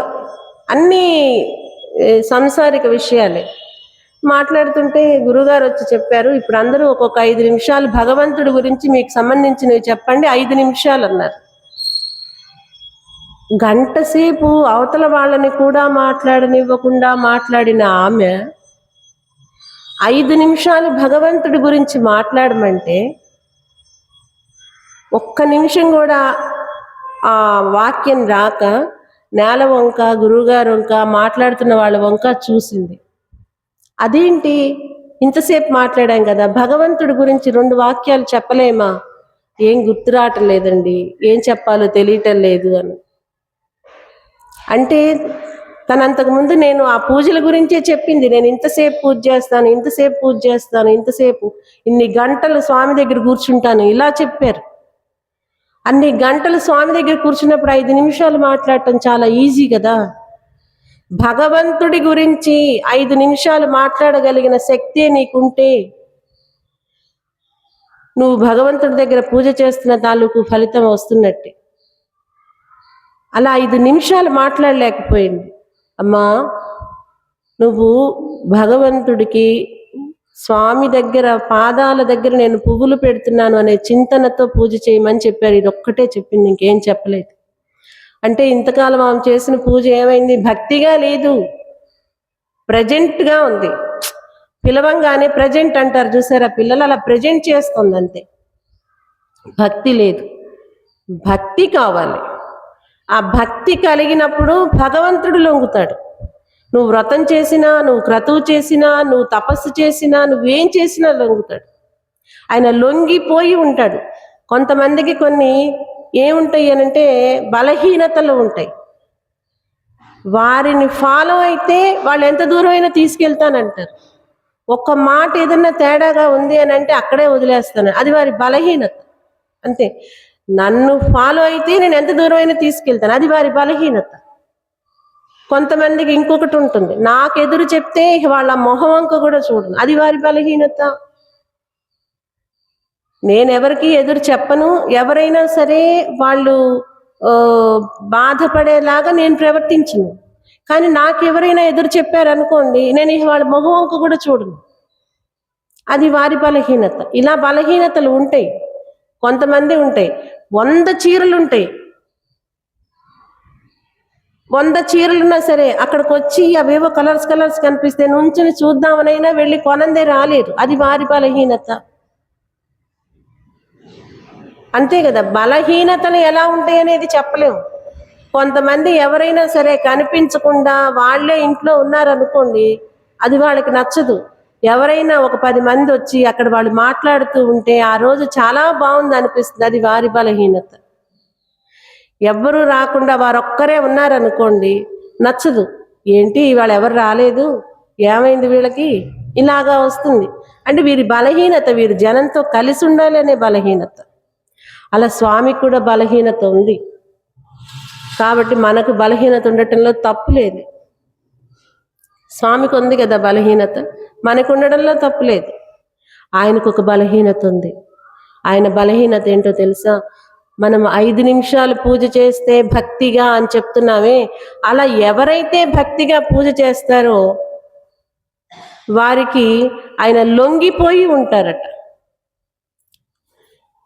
అన్నీ సంసారిక విషయాలే. మాట్లాడుతుంటే గురుగారు వచ్చి చెప్పారు, ఇప్పుడు అందరూ ఒక్కొక్క 5 నిమిషాలు భగవంతుడి గురించి మీకు సంబంధించినవి చెప్పండి, 5 నిమిషాలు అన్నారు. గంట సేపు అవతల వాళ్ళని కూడా మాట్లాడనివ్వకుండా మాట్లాడిన ఆమె 5 నిమిషాలు భగవంతుడి గురించి మాట్లాడమంటే ఒక్క నిమిషం కూడా ఆ వాక్యం రాక నేల వంక, గురువుగారు వంక, మాట్లాడుతున్న వాళ్ళ వంక చూసింది. అదేంటి, ఇంతసేపు మాట్లాడాం కదా, భగవంతుడి గురించి 2 వాక్యాలు చెప్పలేమా? ఏం గుర్తు రావటం లేదండి, ఏం చెప్పాలో తెలియటం లేదు అని. అంటే తనంతకుముందు నేను ఆ పూజల గురించే చెప్పింది, నేను ఇంతసేపు పూజ చేస్తాను, ఇంతసేపు పూజ చేస్తాను, ఇంతసేపు ఇన్ని గంటలు స్వామి దగ్గర కూర్చుంటాను, ఇలా చెప్పారు. అన్ని గంటలు స్వామి దగ్గర కూర్చున్నప్పుడు 5 నిమిషాలు మాట్లాడటం చాలా ఈజీ కదా. భగవంతుడి గురించి 5 నిమిషాలు మాట్లాడగలిగిన శక్తే నీకుంటే నువ్వు భగవంతుడి దగ్గర పూజ చేస్తున్న తాలూకు ఫలితం వస్తున్నట్టే. అలా 5 నిమిషాలు మాట్లాడలేకపోయింది. అమ్మా, నువ్వు భగవంతుడికి స్వామి దగ్గర పాదాల దగ్గర నేను పువ్వులు పెడుతున్నాను అనే చింతనతో పూజ చేయమని చెప్పారు. ఇది ఒక్కటే చెప్పింది, ఇంకేం చెప్పలేదు. అంటే ఇంతకాలం ఆమె చేసిన పూజ ఏమైంది? భక్తిగా లేదు, ప్రజెంట్గా ఉంది. పిలవంగానే ప్రజెంట్ అంటారు చూసారా పిల్లలు, అలా ప్రజెంట్ చేస్తుంది అంతే. భక్తి లేదు, భక్తి కావాలి. ఆ భక్తి కలిగినప్పుడు భగవంతుడు లొంగుతాడు. నువ్వు వ్రతం చేసినా, నువ్వు క్రతువు చేసినా, నువ్వు తపస్సు చేసినా, నువ్వేం చేసినా లొంగుతాడు. ఆయన లొంగిపోయి ఉంటాడు. కొంతమందికి కొన్ని ఏముంటాయి అనంటే బలహీనతలు ఉంటాయి. వారిని ఫాలో అయితే వాళ్ళు ఎంత దూరం అయినా తీసుకెళ్తానంటారు. ఒక్క మాట ఏదన్నా తేడాగా ఉంది అని అంటే అక్కడే వదిలేస్తాను, అది వారి బలహీనత అంతే. నన్ను ఫాలో అయితే నేను ఎంత దూరం అయినా తీసుకెళ్తాను, అది వారి బలహీనత. కొంతమందికి ఇంకొకటి ఉంటుంది, నాకు ఎదురు చెప్తే వాళ్ళ మొహం వంక కూడా చూడను, అది వారి బలహీనత. నేను ఎవరికి ఎదురు చెప్పను, ఎవరైనా సరే వాళ్ళు బాధపడేలాగా నేను ప్రవర్తించను. కానీ నాకెవరైనా ఎదురు చెప్పారనుకోండి, నేను వాళ్ళ మొహం వంక కూడా చూడను, అది వారి బలహీనత. ఇలా బలహీనతలు ఉంటాయి, కొంతమంది ఉంటాయి. 100 చీరలు ఉంటాయి, 100 చీరలున్నా సరే అక్కడికి వచ్చి అవేవో కలర్స్ కనిపిస్తే నుంచుని చూద్దామనైనా వెళ్ళి కొనందే రాలేరు, అది వారి బలహీనత. అంతే కదా, బలహీనతలు ఎలా ఉంటాయి అనేది చెప్పలేము. కొంతమంది ఎవరైనా సరే కనిపించకుండా వాళ్ళే ఇంట్లో ఉన్నారనుకోండి, అది వాళ్ళకి నచ్చదు. ఎవరైనా ఒక 10 మంది వచ్చి అక్కడ వాళ్ళు మాట్లాడుతూ ఉంటే ఆ రోజు చాలా బాగుంది అనిపిస్తుంది, అది వారి బలహీనత. ఎవ్వరూ రాకుండా వారొక్కరే ఉన్నారనుకోండి, నచ్చదు. ఏంటి ఇవాళ ఎవరు రాలేదు, ఏమైంది వీళ్ళకి, ఇలాగా వస్తుంది. అంటే వీరి బలహీనత, వీరి జనంతో కలిసి ఉండాలి అనే బలహీనత. అలా స్వామికి కూడా బలహీనత ఉంది. కాబట్టి మనకు బలహీనత ఉండటంలో తప్పు లేదు. స్వామికి ఉంది కదా బలహీనత, మనకు ఉండడంలో తప్పు లేదు. ఆయనకు ఒక బలహీనత ఉంది. ఆయన బలహీనత ఏంటో తెలుసా? మనం 5 నిమిషాలు పూజ చేస్తే భక్తిగా అని చెప్తున్నామే, అలా ఎవరైతే భక్తిగా పూజ చేస్తారో వారికి ఆయన లొంగిపోయి ఉంటారట.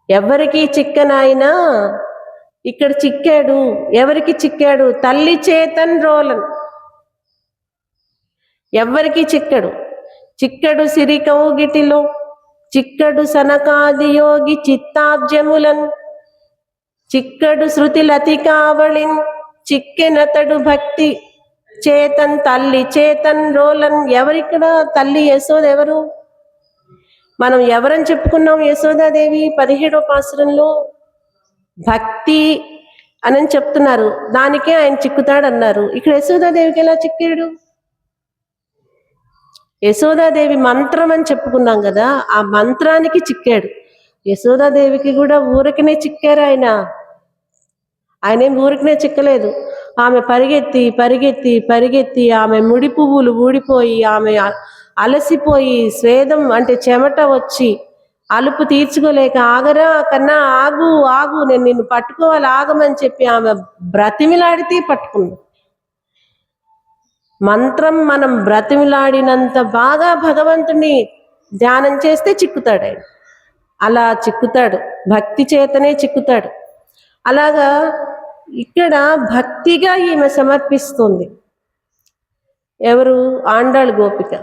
ఎవరికి చిక్కనాయనా ఇక్కడ చిక్కాడు. ఎవరికి చిక్కాడు? తల్లి చేతన్ రోలన్. ఎవరికి చిక్కడు? చిక్కడు సిరి కౌగిటిలో, చిక్కడు సనకాది యోగి చిత్తాబ్జములన్, చిక్కడు శృతి లతికావళిన్, చిక్కెనతడు భక్తి చేతన్ తల్లి చేతన్ రోలన్. ఎవరిక్కడ తల్లి యశోద? ఎవరు? మనం ఎవరని చెప్పుకున్నాం? యశోదాదేవి 17వ పాసురంలో భక్తి అని చెప్తున్నారు, దానికే ఆయన చిక్కుతాడన్నారు. ఇక్కడ యశోదాదేవికి ఎలా చిక్కాడు? యశోదాదేవి మంత్రం అని చెప్పుకున్నాం కదా, ఆ మంత్రానికి చిక్కాడు. యశోదాదేవికి కూడా ఊరికనే చిక్కారు ఆయనేం ఊరికనే చిక్కలేదు. ఆమె పరిగెత్తి పరిగెత్తి పరిగెత్తి ఆమె ముడి పువ్వులు ఊడిపోయి, ఆమె అలసిపోయి, స్వేదం అంటే చెమట వచ్చి అలుపు తీర్చుకోలేక, ఆగరా కన్నా ఆగు ఆగు, నేను నిన్ను పట్టుకోవాలి, ఆగమని చెప్పి ఆమె బ్రతిమిలాడితే పట్టుకుంది. మంత్రం మనం బ్రతిమిలాడినంత బాగా భగవంతుని ధ్యానం చేస్తే చిక్కుతాడు ఆయన. అలా చిక్కుతాడు, భక్తి చేతనే చిక్కుతాడు. అలాగా ఇక్కడ భక్తిగా ఈమె సమర్పిస్తుంది. ఎవరు? ఆండాళ్ గోపిక.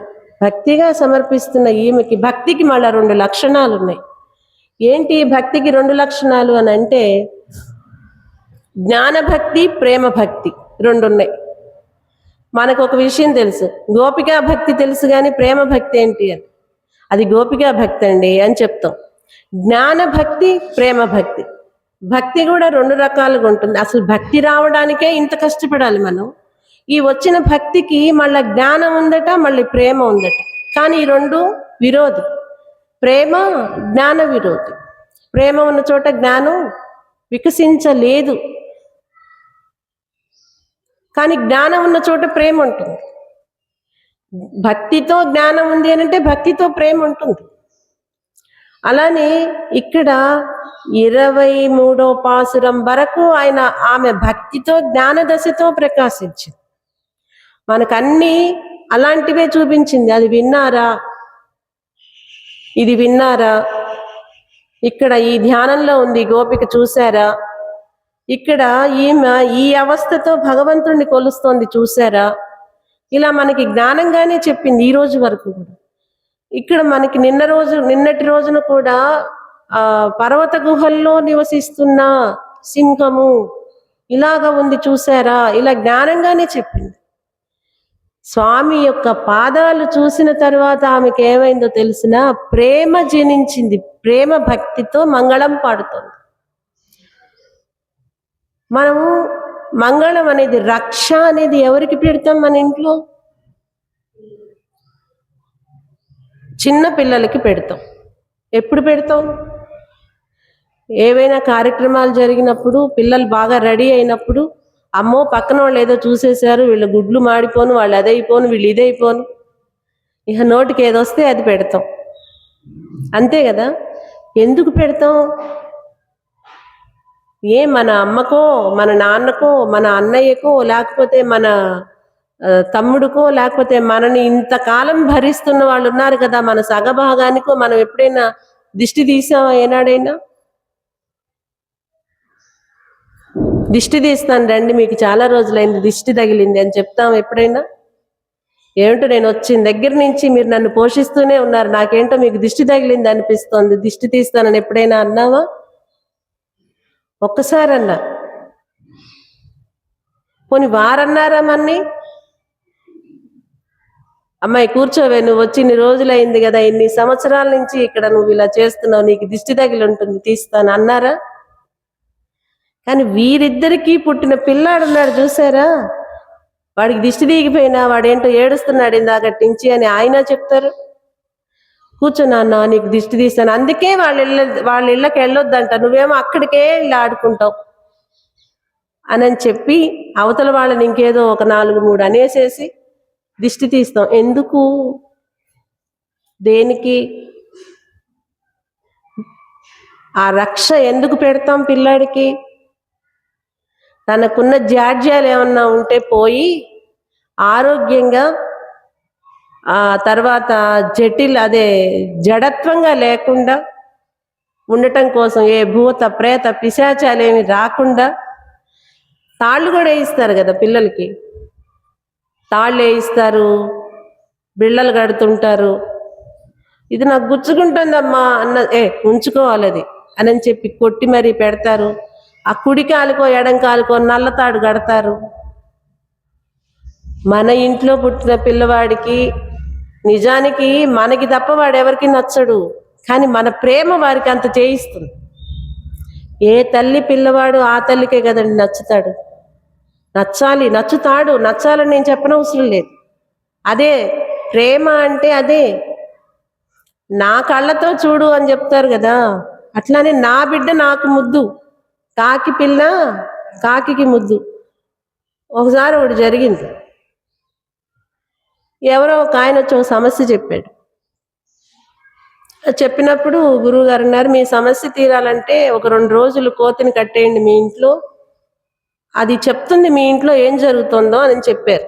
భక్తిగా సమర్పిస్తున్న ఈమెకి భక్తికి మళ్ళా 2 లక్షణాలు ఉన్నాయి. ఏంటి భక్తికి 2 లక్షణాలు అని అంటే, జ్ఞానభక్తి, ప్రేమ భక్తి 2 ఉన్నాయి. మనకు ఒక విషయం తెలుసు, గోపికా భక్తి తెలుసు కానీ ప్రేమ భక్తి ఏంటి అని. అది గోపికా భక్తి అండి అని చెప్తాం. జ్ఞాన భక్తి, ప్రేమ భక్తి. భక్తి కూడా 2 రకాలుగా ఉంటుంది. అసలు భక్తి రావడానికే ఇంత కష్టపడాలి మనం. ఈ వచ్చిన భక్తికి మళ్ళీ జ్ఞానం ఉందట, మళ్ళీ ప్రేమ ఉందట. కానీ ఈ 2 విరోధి. ప్రేమ జ్ఞాన విరోధి. ప్రేమ ఉన్న చోట జ్ఞానం వికసించలేదు, కానీ జ్ఞానం ఉన్న చోట ప్రేమ ఉంటుంది. భక్తితో జ్ఞానం ఉంది అని అంటే భక్తితో ప్రేమ ఉంటుంది. అలానే ఇక్కడ 23వ పాసురం వరకు ఆమె భక్తితో జ్ఞాన దశతో ప్రకాశించింది. మనకన్నీ అలాంటివే చూపించింది. అది విన్నారా? ఇది విన్నారా? ఇక్కడ ఈ ధ్యానంలో ఉంది గోపిక, చూసారా? ఇక్కడ ఈమె ఈ అవస్థతో భగవంతుణ్ణి కొలుస్తోంది, చూసారా? ఇలా మనకి జ్ఞానంగానే చెప్పింది ఈ రోజు వరకు కూడా. ఇక్కడ మనకి నిన్నటి రోజున కూడా పర్వత గుహల్లో నివసిస్తున్న సింహము ఇలాగా ఉంది, చూసారా? ఇలా జ్ఞానంగానే చెప్పింది. స్వామి యొక్క పాదాలు చూసిన తర్వాత ఆమెకి ఏమైందో తెలిసిన, ప్రేమ జనించింది. ప్రేమ భక్తితో మంగళం పాడుతుంది. మనము మంగళం అనేది, రక్ష అనేది ఎవరికి పెడతాం మన ఇంట్లో? చిన్న పిల్లలకి పెడతాం. ఎప్పుడు పెడతాం? ఏవైనా కార్యక్రమాలు జరిగినప్పుడు, పిల్లలు బాగా రెడీ అయినప్పుడు, అమ్మో పక్కన వాళ్ళు ఏదో చూసేశారు, వీళ్ళు గుడ్లు మాడిపోను, వాళ్ళు అదైపోను, వీళ్ళు ఇదైపోను, ఇక నోటికి ఏదొస్తే అది పెడతాం. అంతే కదా? ఎందుకు పెడతాం? మన అమ్మకో, మన నాన్నకో, మన అన్నయ్యకో, లేకపోతే మన తమ్ముడికో, లేకపోతే మనని ఇంతకాలం భరిస్తున్న వాళ్ళు ఉన్నారు కదా, మన సగభాగానికో మనం ఎప్పుడైనా దిష్టి తీసామా? ఏనాడైనా దిష్టి తీస్తాను రండి, మీకు చాలా రోజులైంది దిష్టి తగిలింది అని చెప్తాం ఎప్పుడైనా? ఏమిటో నేను వచ్చిన దగ్గర నుంచి మీరు నన్ను పోషిస్తూనే ఉన్నారు, నాకేంటో మీకు దిష్టి తగిలింది అనిపిస్తోంది, దిష్టి తీస్తానని ఎప్పుడైనా అన్నావా? ఒక్కసారన్నా? పోనీ వారన్నారా మన్ని? అమ్మాయి కూర్చోవే, నువ్వు వచ్చి ఇన్ని రోజులైంది కదా, ఇన్ని సంవత్సరాల నుంచి ఇక్కడ నువ్వు ఇలా చేస్తున్నావు, నీకు దిష్టి తగిలి ఉంటుంది, తీస్తాను అన్నారా? కానీ వీరిద్దరికీ పుట్టిన పిల్లాడు ఉన్నాడు, చూసారా? వాడికి దిష్టి దిగిపోయినా వాడేంటో ఏడుస్తున్నాడు ఇందాకటి నుంచి అని ఆయన చెప్తారు. కూర్చున్నా, నీకు దిష్టి తీస్తాను, అందుకే వాళ్ళ ఇళ్ళకి వెళ్ళొద్దంట, నువ్వేమో అక్కడికే ఇలా ఆడుకుంటావు అని చెప్పి అవతల వాళ్ళని ఇంకేదో ఒక 4-3 అనేసేసి దిష్టి తీస్తాం. ఎందుకు? దేనికి? ఆ రక్ష ఎందుకు పెడతాం పిల్లాడికి? తనకున్న జాడ్యాలు ఏమన్నా ఉంటే పోయి ఆరోగ్యంగా, ఆ తర్వాత జడత్వంగా లేకుండా ఉండటం కోసం ఏ భూత ప్రేత పిశాచాలేమి రాకుండా తాళ్ళు కూడా వేయిస్తారు కదా పిల్లలకి. తాళ్ళు వేయిస్తారు, బిళ్ళలు కడుతుంటారు. ఇది నాకు గుచ్చుకుంటుందమ్మా ఉంచుకోవాలి అది అని చెప్పి కొట్టి మరీ పెడతారు. ఆ కుడి కాలుకో ఎడం కాలుకో నల్లతాడు కడతారు. మన ఇంట్లో పుట్టిన పిల్లవాడికి నిజానికి మనకి తప్ప వాడెవరికి నచ్చడు, కానీ మన ప్రేమ వారికి అంత చేయిస్తుంది. ఏ తల్లి పిల్లవాడు ఆ తల్లికే కదండి నచ్చుతాడు. నచ్చాలని నేను చెప్పనవసరం లేదు. అదే ప్రేమ అంటే, అదే నా కళ్ళతో చూడు అని చెప్తారు కదా, అట్లానే నా బిడ్డ నాకు ముద్దు, కాకి పిల్ల కాకి ముద్దు. ఒకసారి ఒకటి జరిగింది. ఎవరో ఒక ఆయన వచ్చి ఒక సమస్య చెప్పాడు. చెప్పినప్పుడు గురువు గారు అన్నారు, మీ సమస్య తీరాలంటే ఒక 2 రోజులు కోతిని కట్టేయండి మీ ఇంట్లో, అది చెప్తుంది మీ ఇంట్లో ఏం జరుగుతుందో అని చెప్పారు.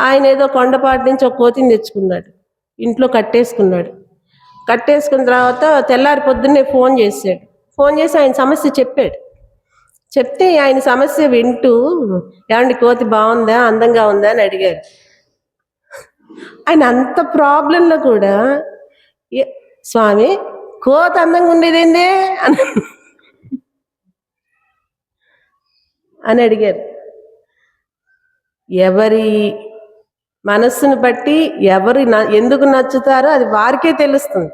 ఆయన ఏదో కొండపాటి నుంచి ఒక కోతిని తెచ్చుకున్నాడు, ఇంట్లో కట్టేసుకున్నాడు. కట్టేసుకున్న తర్వాత తెల్లారి పొద్దున్నే ఫోన్ చేశాడు. ఫోన్ చేసి ఆయన సమస్య చెప్పాడు. చెప్తే ఆయన సమస్య వింటూ, ఏమండి కోతి బాగుందా, అందంగా ఉందా అని అడిగారు. ఆయన అంత ప్రాబ్లంలో కూడా స్వామి కోతి అందంగా ఉండేదేందే అని అడిగారు. ఎవరి మనస్సును బట్టి ఎవరు ఎందుకు నచ్చుతారో అది వారికే తెలుస్తుంది,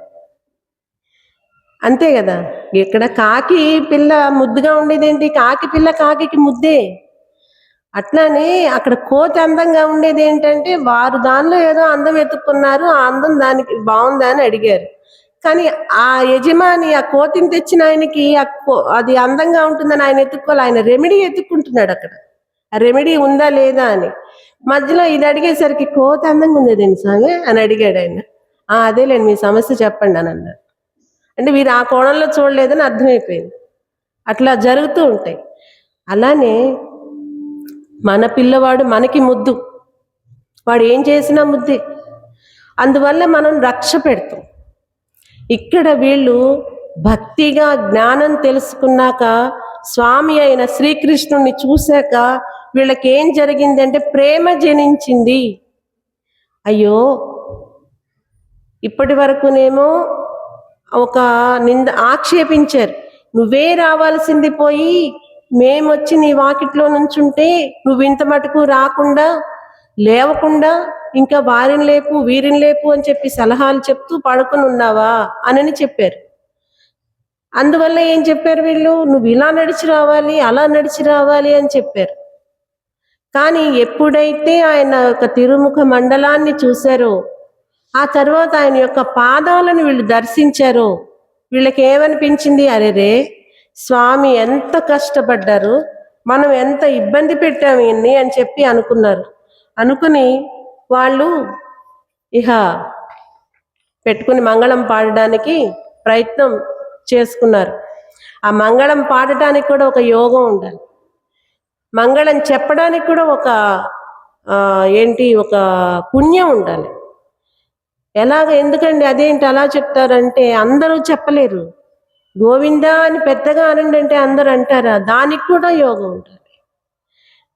అంతే కదా. ఇక్కడ కాకి పిల్ల ముద్దుగా ఉండేదేంటి, కాకి పిల్ల కాకి ముద్దే. అట్లానే అక్కడ కోతి అందంగా ఉండేది ఏంటంటే వారు దానిలో ఏదో అందం ఎత్తుక్కున్నారు, ఆ అందం దానికి బాగుందా అని అడిగారు. కానీ ఆ యజమాని ఆ కోతిని తెచ్చిన ఆయనకి అది అందంగా ఉంటుందని ఆయన ఎత్తుక్కోవాలి, ఆయన రెమెడీ ఎత్తుక్కుంటున్నాడు అక్కడ, ఆ రెమెడీ ఉందా లేదా అని. మధ్యలో ఇది అడిగేసరికి కోతి అందంగా ఉండేదేంటి స్వామి అని అడిగాడు ఆయన. అదేలేండి మీ సమస్య చెప్పండి అని అన్నారు. అంటే వీరు ఆ కోణంలో చూడలేదని అర్థమైపోయింది. అట్లా జరుగుతూ ఉంటాయి. అలానే మన పిల్లవాడు మనకి ముద్దు, వాడు ఏం చేసినా ముద్దే. అందువల్ల మనం రక్ష పెడతాం. ఇక్కడ వీళ్ళు భక్తిగా జ్ఞానం తెలుసుకున్నాక, స్వామి అయిన శ్రీకృష్ణుని చూశాక వీళ్ళకి ఏం జరిగిందంటే ప్రేమ జనించింది. అయ్యో ఇప్పటి వరకునేమో ఒక ఆక్షేపించారు, నువ్వే రావాల్సింది పోయి మేమొచ్చి నీ వాకిట్లో నుంచుంటే నువ్వు ఇంత మటుకు రాకుండా లేవకుండా ఇంకా వారిని లేపు వీరిని లేపు అని చెప్పి సలహాలు చెప్తూ పడుకుని ఉన్నావా అని చెప్పారు. అందువల్ల ఏం చెప్పారు వీళ్ళు, నువ్వు ఇలా నడిచి రావాలి అలా నడిచి రావాలి అని చెప్పారు. కానీ ఎప్పుడైతే ఆయన యొక్క తిరుముఖ మండలాన్ని చూశారో, ఆ తర్వాత ఆయన యొక్క పాదాలను వీళ్ళు దర్శించారో, వీళ్ళకి ఏమనిపించింది, అరేరే స్వామి ఎంత కష్టపడ్డారు, మనం ఎంత ఇబ్బంది పెట్టాము ఇన్ని అని చెప్పి అనుకున్నారు. అనుకుని వాళ్ళు ఇహ పెట్టుకుని మంగళం పాడడానికి ప్రయత్నం చేసుకున్నారు. ఆ మంగళం పాడటానికి కూడా ఒక యోగం ఉండాలి, మంగళం చెప్పడానికి కూడా ఒక ఒక పుణ్యం ఉండాలి. ఎందుకండి అదేంటి అలా చెప్తారంటే, అందరూ చెప్పలేరు. గోవిందా అని పెద్దగా అనండి అంటే అందరు అంటారా, దానికి కూడా యోగం ఉండాలి.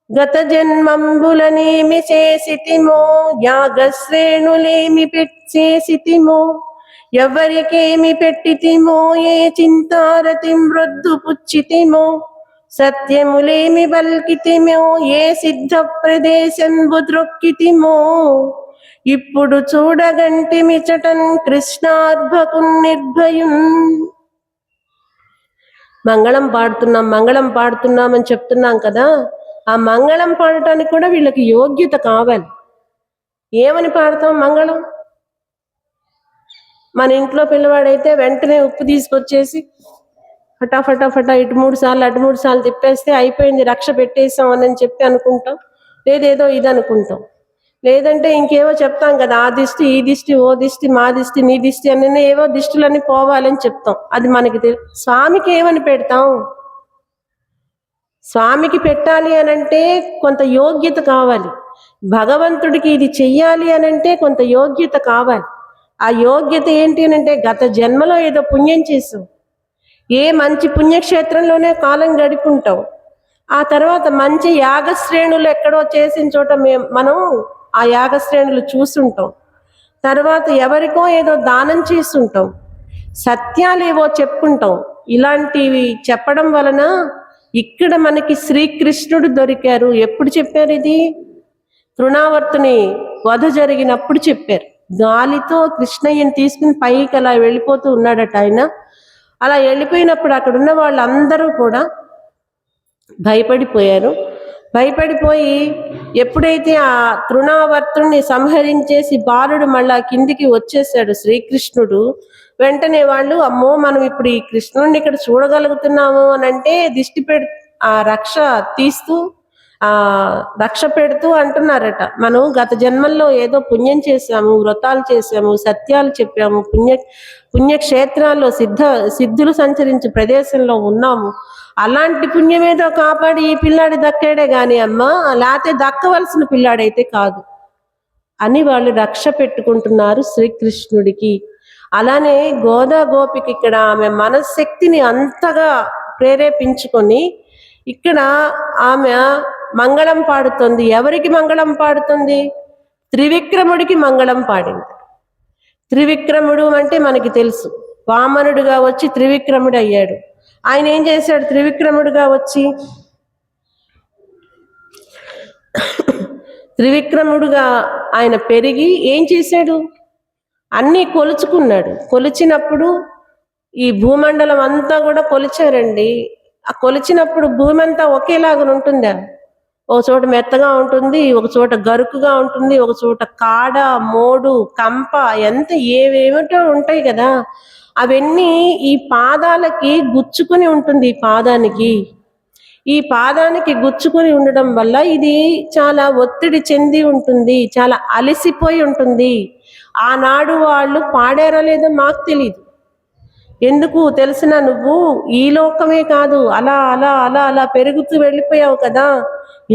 గత జన్మంబులనేమి చేసితిమో, యాగశ్రేణులేమి చేసితిమో, ఎవరికేమి పెట్టితిమో, ఏ చింతారతిం వృద్ధు పుచ్చితిమో, సత్యములేమి బల్కితిమో, ఏ సిద్ధ ప్రదేశంబు ద్రొక్కితిమో, ఇప్పుడు చూడగంటి మిచటన్ కృష్ణార్భకు నిర్భయం. మంగళం పాడుతున్నాం అని చెప్తున్నాం కదా, ఆ మంగళం పాడటానికి కూడా వీళ్ళకి యోగ్యత కావాలి. ఏమని పాడతాం మంగళం? మన ఇంట్లో పిల్లవాడైతే వెంటనే ఉప్పు తీసుకొచ్చేసి ఫటాఫటా ఇటు 3 సార్లు అటు 3 సార్లు తిప్పేస్తే అయిపోయింది, రక్ష పెట్టేసాం అని చెప్పి అనుకుంటాం. లేదేదో ఇది అనుకుంటాం. లేదంటే ఇంకేవో చెప్తాం కదా, ఆ దిష్టి ఈ దిష్టి ఓ దిష్టి మా దిష్టి నీ దిష్టి అని ఏవో దిష్టిలన్నీ పోవాలని చెప్తాం. అది మనకి స్వామికి ఏమని పెడతాం? స్వామికి పెట్టాలి అనంటే కొంత యోగ్యత కావాలి, భగవంతుడికి ఇది చెయ్యాలి అనంటే కొంత యోగ్యత కావాలి. ఆ యోగ్యత ఏంటి అనంటే, గత జన్మలో ఏదో పుణ్యం చేసాం, ఏ మంచి పుణ్యక్షేత్రంలోనే కాలం గడుపుంటాం, ఆ తర్వాత మంచి యాగశ్రేణులు ఎక్కడో చేసిన చోట మనం ఆ యాగశ్రేణులు చూసుంటాం. తర్వాత ఎవరికో ఏదో దానం చేస్తుంటాం, సత్యాలు ఏవో చెప్పుకుంటాం. ఇలాంటివి చెప్పడం వలన ఇక్కడ మనకి శ్రీకృష్ణుడు దొరికారు. ఎప్పుడు చెప్పారు ఇది? తృణావర్తుని వధ జరిగినప్పుడు చెప్పారు. గాలితో కృష్ణయ్యని తీసుకుని పైకి అలా వెళ్ళిపోతూ ఉన్నాడట ఆయన. అలా వెళ్ళిపోయినప్పుడు అక్కడ ఉన్న వాళ్ళందరూ కూడా భయపడిపోయారు. భయపడిపోయి ఎప్పుడైతే ఆ తృణావర్తుణ్ణి సంహరించేసి బాలుడు మళ్ళా కిందికి వచ్చేసాడు శ్రీకృష్ణుడు, వెంటనే వాళ్ళు అమ్మో మనం ఇప్పుడు ఈ కృష్ణుడిని ఇక్కడ చూడగలుగుతున్నాము అని అంటే ఆ రక్ష తీస్తూ రక్ష పెడుతూ అంటున్నారట, మనం గత జన్మల్లో ఏదో పుణ్యం చేశాము, వ్రతాలు చేశాము, సత్యాలు చెప్పాము, పుణ్యక్షేత్రాల్లో సిద్ధులు సంచరించే ప్రదేశంలో ఉన్నాము, అలాంటి పుణ్యమేదో కాపాడి ఈ పిల్లాడి దక్కాడే గాని అమ్మ, లేకపోతే దక్కవలసిన పిల్లాడైతే కాదు అని వాళ్ళు రక్ష పెట్టుకుంటున్నారు శ్రీకృష్ణుడికి. అలానే గోదా గోపికి ఇక్కడ ఆమె మనశ్శక్తిని అంతగా ప్రేరేపించుకొని ఇక్కడ ఆమె మంగళం పాడుతుంది. ఎవరికి మంగళం పాడుతుంది? త్రివిక్రముడికి మంగళం పాడింది. త్రివిక్రముడు అంటే మనకి తెలుసు, వామనుడుగా వచ్చి త్రివిక్రముడు అయ్యాడు. ఆయన ఏం చేశాడు? త్రివిక్రముడుగా వచ్చి త్రివిక్రముడుగా ఆయన పెరిగి ఏం చేశాడు? అన్నీ కొలుచుకున్నాడు. కొలిచినప్పుడు ఈ భూమండలం అంతా కూడా కొలిచారండి. ఆ కొలిచినప్పుడు భూమి అంతా ఒకేలాగా ఉంటుందా? ఒక చోట మెత్తగా ఉంటుంది, ఒక చోట గరుకుగా ఉంటుంది, ఒక చోట కాడ, మోడు, కంప, ఎంత ఏవేమిటో ఉంటాయి కదా. అవన్నీ ఈ పాదాలకి గుచ్చుకుని ఉంటుంది. ఈ పాదానికి గుచ్చుకొని ఉండడం వల్ల ఇది చాలా ఒత్తిడి చెంది ఉంటుంది, చాలా అలసిపోయి ఉంటుంది. ఆనాడు వాళ్ళు పాడారో లేదో మాకు తెలియదు. ఎందుకు తెలిసిన, నువ్వు ఈ లోకమే కాదు, అలా అలా అలా అలా పెరుగుతూ వెళ్ళిపోయావు కదా.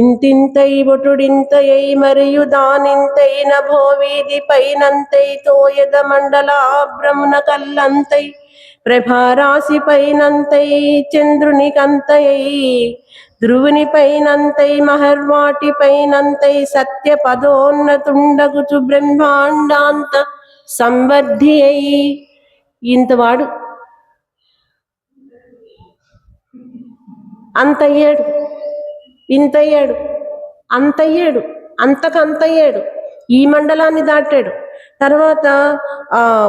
ఇంతింతై బొటుడింతై మరియు దానింతై నభోవీధి పైనంతై తోయద మండలాభ్రమున కల్లంతై ప్రభారాశి పైనంతై చంద్రుని కంతై ధ్రువుని పైనంతై మహర్వాటి పైనంతై సత్య పదోన్నతుండగుచు బ్రహ్మాండాంత సంవర్ధి అయి. ఇంతవాడు అంతయ్యాడు, ఇంతయ్యాడు, అంతయ్యాడు, అంతకంతయ్యాడు. ఈ మండలాన్ని దాటాడు, తర్వాత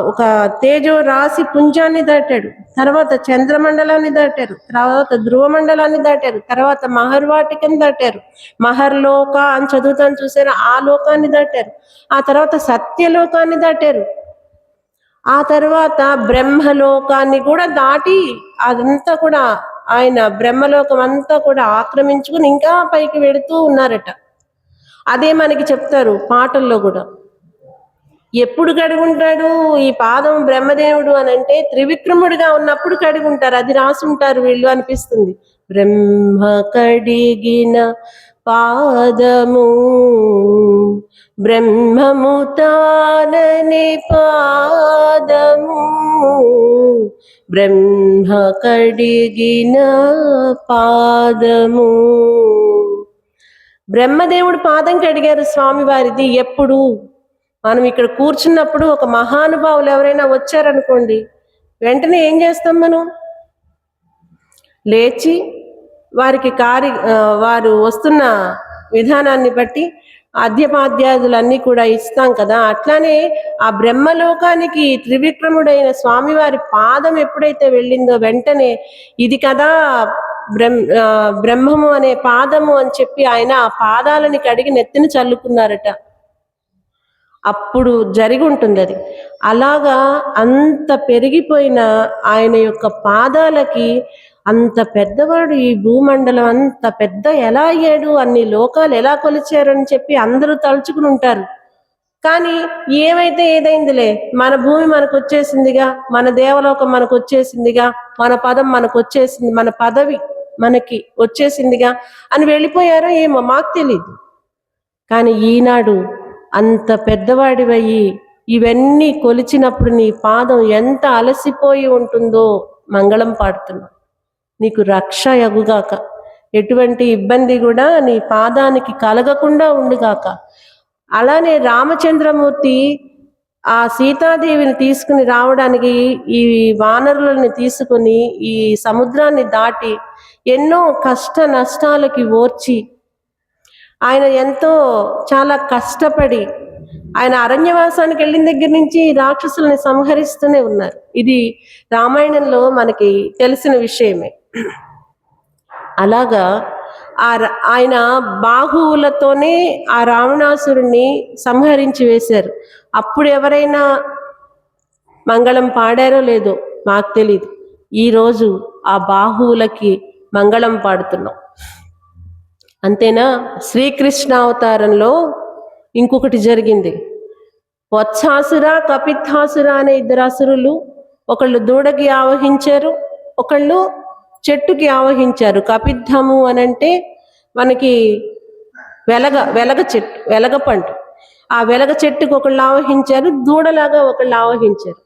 ఒక తేజో రాశి పుంజాన్ని దాటాడు, తర్వాత చంద్రమండలాన్ని దాటారు, తర్వాత ధ్రువ మండలాన్ని దాటారు, తర్వాత మహర్వాటికని దాటారు, మహర్లోక అని చదువుతాను చూసారా, ఆ లోకాన్ని దాటారు, ఆ తర్వాత సత్యలోకాన్ని దాటారు, ఆ తర్వాత బ్రహ్మలోకాన్ని కూడా దాటి అదంతా కూడా ఆయన బ్రహ్మలోకం అంతా కూడా ఆక్రమించుకుని ఇంకా పైకి వెడుతూ ఉన్నారట. అదే మనకి చెప్తారు పాటల్లో కూడా. ఎప్పుడు కడుగుంటాడు ఈ పాదం బ్రహ్మదేవుడు అని అంటే త్రివిక్రముడిగా ఉన్నప్పుడు కడుగుంటారు. అది రాసుంటారు వీళ్ళు అనిపిస్తుంది. బ్రహ్మ కడిగిన పాదము బ్రహ్మము తానని పాదము, బ్రహ్మ కడిగిన పాదము. బ్రహ్మదేవుడు పాదం కడిగారు స్వామివారిది. ఎప్పుడు? మనం ఇక్కడ కూర్చున్నప్పుడు ఒక మహానుభావులు ఎవరైనా వచ్చారనుకోండి, వెంటనే ఏం చేస్తాం? మనం లేచి వారికి వారు వస్తున్న విధానాన్ని బట్టి అద్యపాద్యాదులన్నీ కూడా ఇస్తాం కదా. అట్లానే ఆ బ్రహ్మలోకానికి త్రివిక్రముడైన స్వామివారి పాదం ఎప్పుడైతే వెళ్ళిందో వెంటనే ఇది కదా బ్రహ్మము అనే పాదము అని చెప్పి ఆయన ఆ పాదాలని కడిగి నెత్తిని చల్లుకున్నారట. అప్పుడు జరిగి ఉంటుంది అది. అలాగా అంత పెరిగిపోయిన ఆయన యొక్క పాదాలకి అంత పెద్దవాడు, ఈ భూమండలం అంత పెద్ద ఎలా అయ్యాడు, అన్ని లోకాలు ఎలా కొలిచారు అని చెప్పి అందరూ తలుచుకుని ఉంటారు. కానీ ఏమైతే ఏదైందిలే, మన భూమి మనకు వచ్చేసిందిగా, మన దేవలోకం మనకు వచ్చేసిందిగా, మన పదం మనకు వచ్చేసింది, మన పదవి మనకి వచ్చేసిందిగా అని వెళ్ళిపోయారో ఏమో మాకు తెలియదు. కానీ ఈనాడు అంత పెద్దవాడివయ్యి ఇవన్నీ కొలిచినప్పుడు నీ పాదం ఎంత అలసిపోయి ఉంటుందో మంగళం పాడుతున్నావు. నీకు రక్ష యగుగాక, ఎటువంటి ఇబ్బంది కూడా నీ పాదానికి కలగకుండా ఉండుగాక. అలానే రామచంద్రమూర్తి ఆ సీతాదేవిని తీసుకుని రావడానికి ఈ వానరులని తీసుకుని ఈ సముద్రాన్ని దాటి ఎన్నో కష్ట నష్టాలకి ఓర్చి ఆయన ఎంతో చాలా కష్టపడి ఆయన అరణ్యవాసానికి వెళ్ళిన దగ్గర నుంచి రాక్షసుల్ని సంహరిస్తూనే ఉన్నారు. ఇది రామాయణంలో మనకి తెలిసిన విషయమే. అలాగా ఆయన బాహువులతోనే ఆ రావణాసురుణ్ణి సంహరించి వేశారు. అప్పుడు ఎవరైనా మంగళం పాడారో లేదో మాకు తెలీదు. ఈరోజు ఆ బాహువులకి మంగళం పాడుతున్నాం. అంతేనా? శ్రీకృష్ణ అవతారంలో ఇంకొకటి జరిగింది. వత్సాసుర, కపిత్హాసుర అనే ఇద్దరు అసురులు, ఒకళ్ళు దూడకి ఆవహించారు, ఒకళ్ళు చెట్టుకి ఆవహించారు. కపిద్ధము అనంటే మనకి వెలగ చెట్టు, వెలగ పండు. ఆ వెలగ చెట్టుకు ఒకళ్ళు ఆవహించారు, దూడలాగా ఒకళ్ళు ఆవహించారు.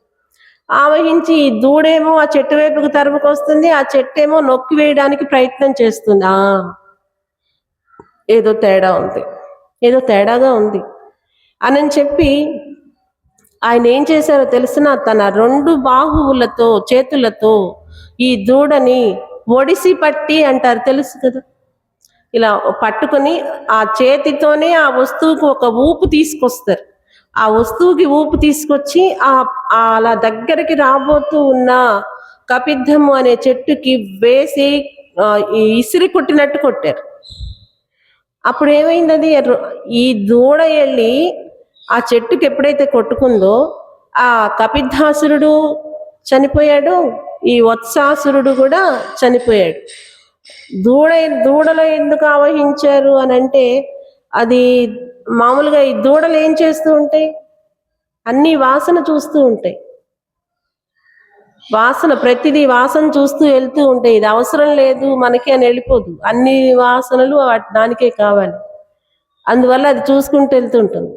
ఆవహించి ఈ దూడేమో ఆ చెట్టు వైపుకు తరుముకొస్తుంది, ఆ చెట్టేమో నొక్కి వేయడానికి ప్రయత్నం చేస్తుంది. ఏదో తేడా ఉంది, ఏదో తేడాగా ఉంది అని చెప్పి ఆయన ఏం చేశారో తెలిసిన తన 2 బాహువులతో చేతులతో ఈ దూడని ఒడిసి పట్టి అంటారు, తెలుసు కదా, ఇలా పట్టుకొని ఆ చేతితోనే ఆ వస్తువుకు ఒక ఊపు తీసుకొస్తారు. ఆ వస్తువుకి ఊపు తీసుకొచ్చి అలా దగ్గరికి రాబోతూ ఉన్న కపిద్ధము అనే చెట్టుకి వేసి ఈ ఇసిరి కొట్టినట్టు కొట్టారు. అప్పుడు ఏమైంది, అది ఈ దూడ వెళ్ళి ఆ చెట్టుకి ఎప్పుడైతే కొట్టుకుందో ఆ కపిద్ధాసురుడు చనిపోయాడు, ఈ వత్సాసురుడు కూడా చనిపోయాడు. దూడలో ఎందుకు ఆవహించారు అని అంటే, అది మామూలుగా ఈ దూడలు ఏం చేస్తూ ఉంటాయి, అన్ని వాసన చూస్తూ ఉంటాయి, ప్రతిదీ వాసన చూస్తూ వెళ్తూ ఉంటాయి. ఇది అవసరం లేదు మనకి అని వెళ్ళిపోదు, అన్ని వాసనలు దానికే కావాలి, అందువల్ల అది చూసుకుంటూ వెళ్తుంటుంది.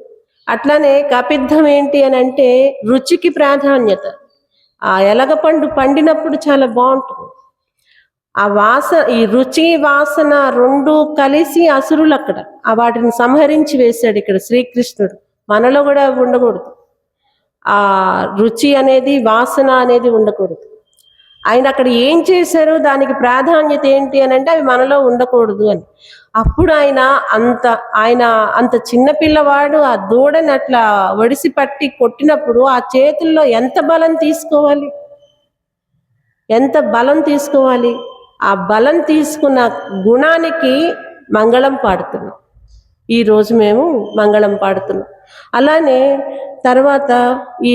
అట్లానే కపిద్ధం ఏంటి అని అంటే రుచికి ప్రాధాన్యత. ఆ ఎలగ పండు పండినప్పుడు చాలా బాగుంటుంది, ఈ రుచి వాసన 2 కలిసి అసురులు అక్కడ వాటిని సంహరించి వేశాడు ఇక్కడ శ్రీకృష్ణుడు. మనలో కూడా ఉండకూడదు, ఆ రుచి అనేది వాసన అనేది ఉండకూడదు. ఆయన అక్కడ ఏం చేశారు, దానికి ప్రాధాన్యత ఏంటి అని అంటే అవి మనలో ఉండకూడదు అని. అప్పుడు ఆయన అంత చిన్న పిల్లవాడు ఆ దూడని అట్లా ఒడిసి పట్టి కొట్టినప్పుడు ఆ చేతుల్లో ఎంత బలం తీసుకోవాలి, ఎంత బలం తీసుకోవాలి. ఆ బలం తీసుకున్న గుణానికి మంగళం పాడుతున్నాం, ఈరోజు మేము మంగళం పాడుతున్నాం. అలానే తర్వాత ఈ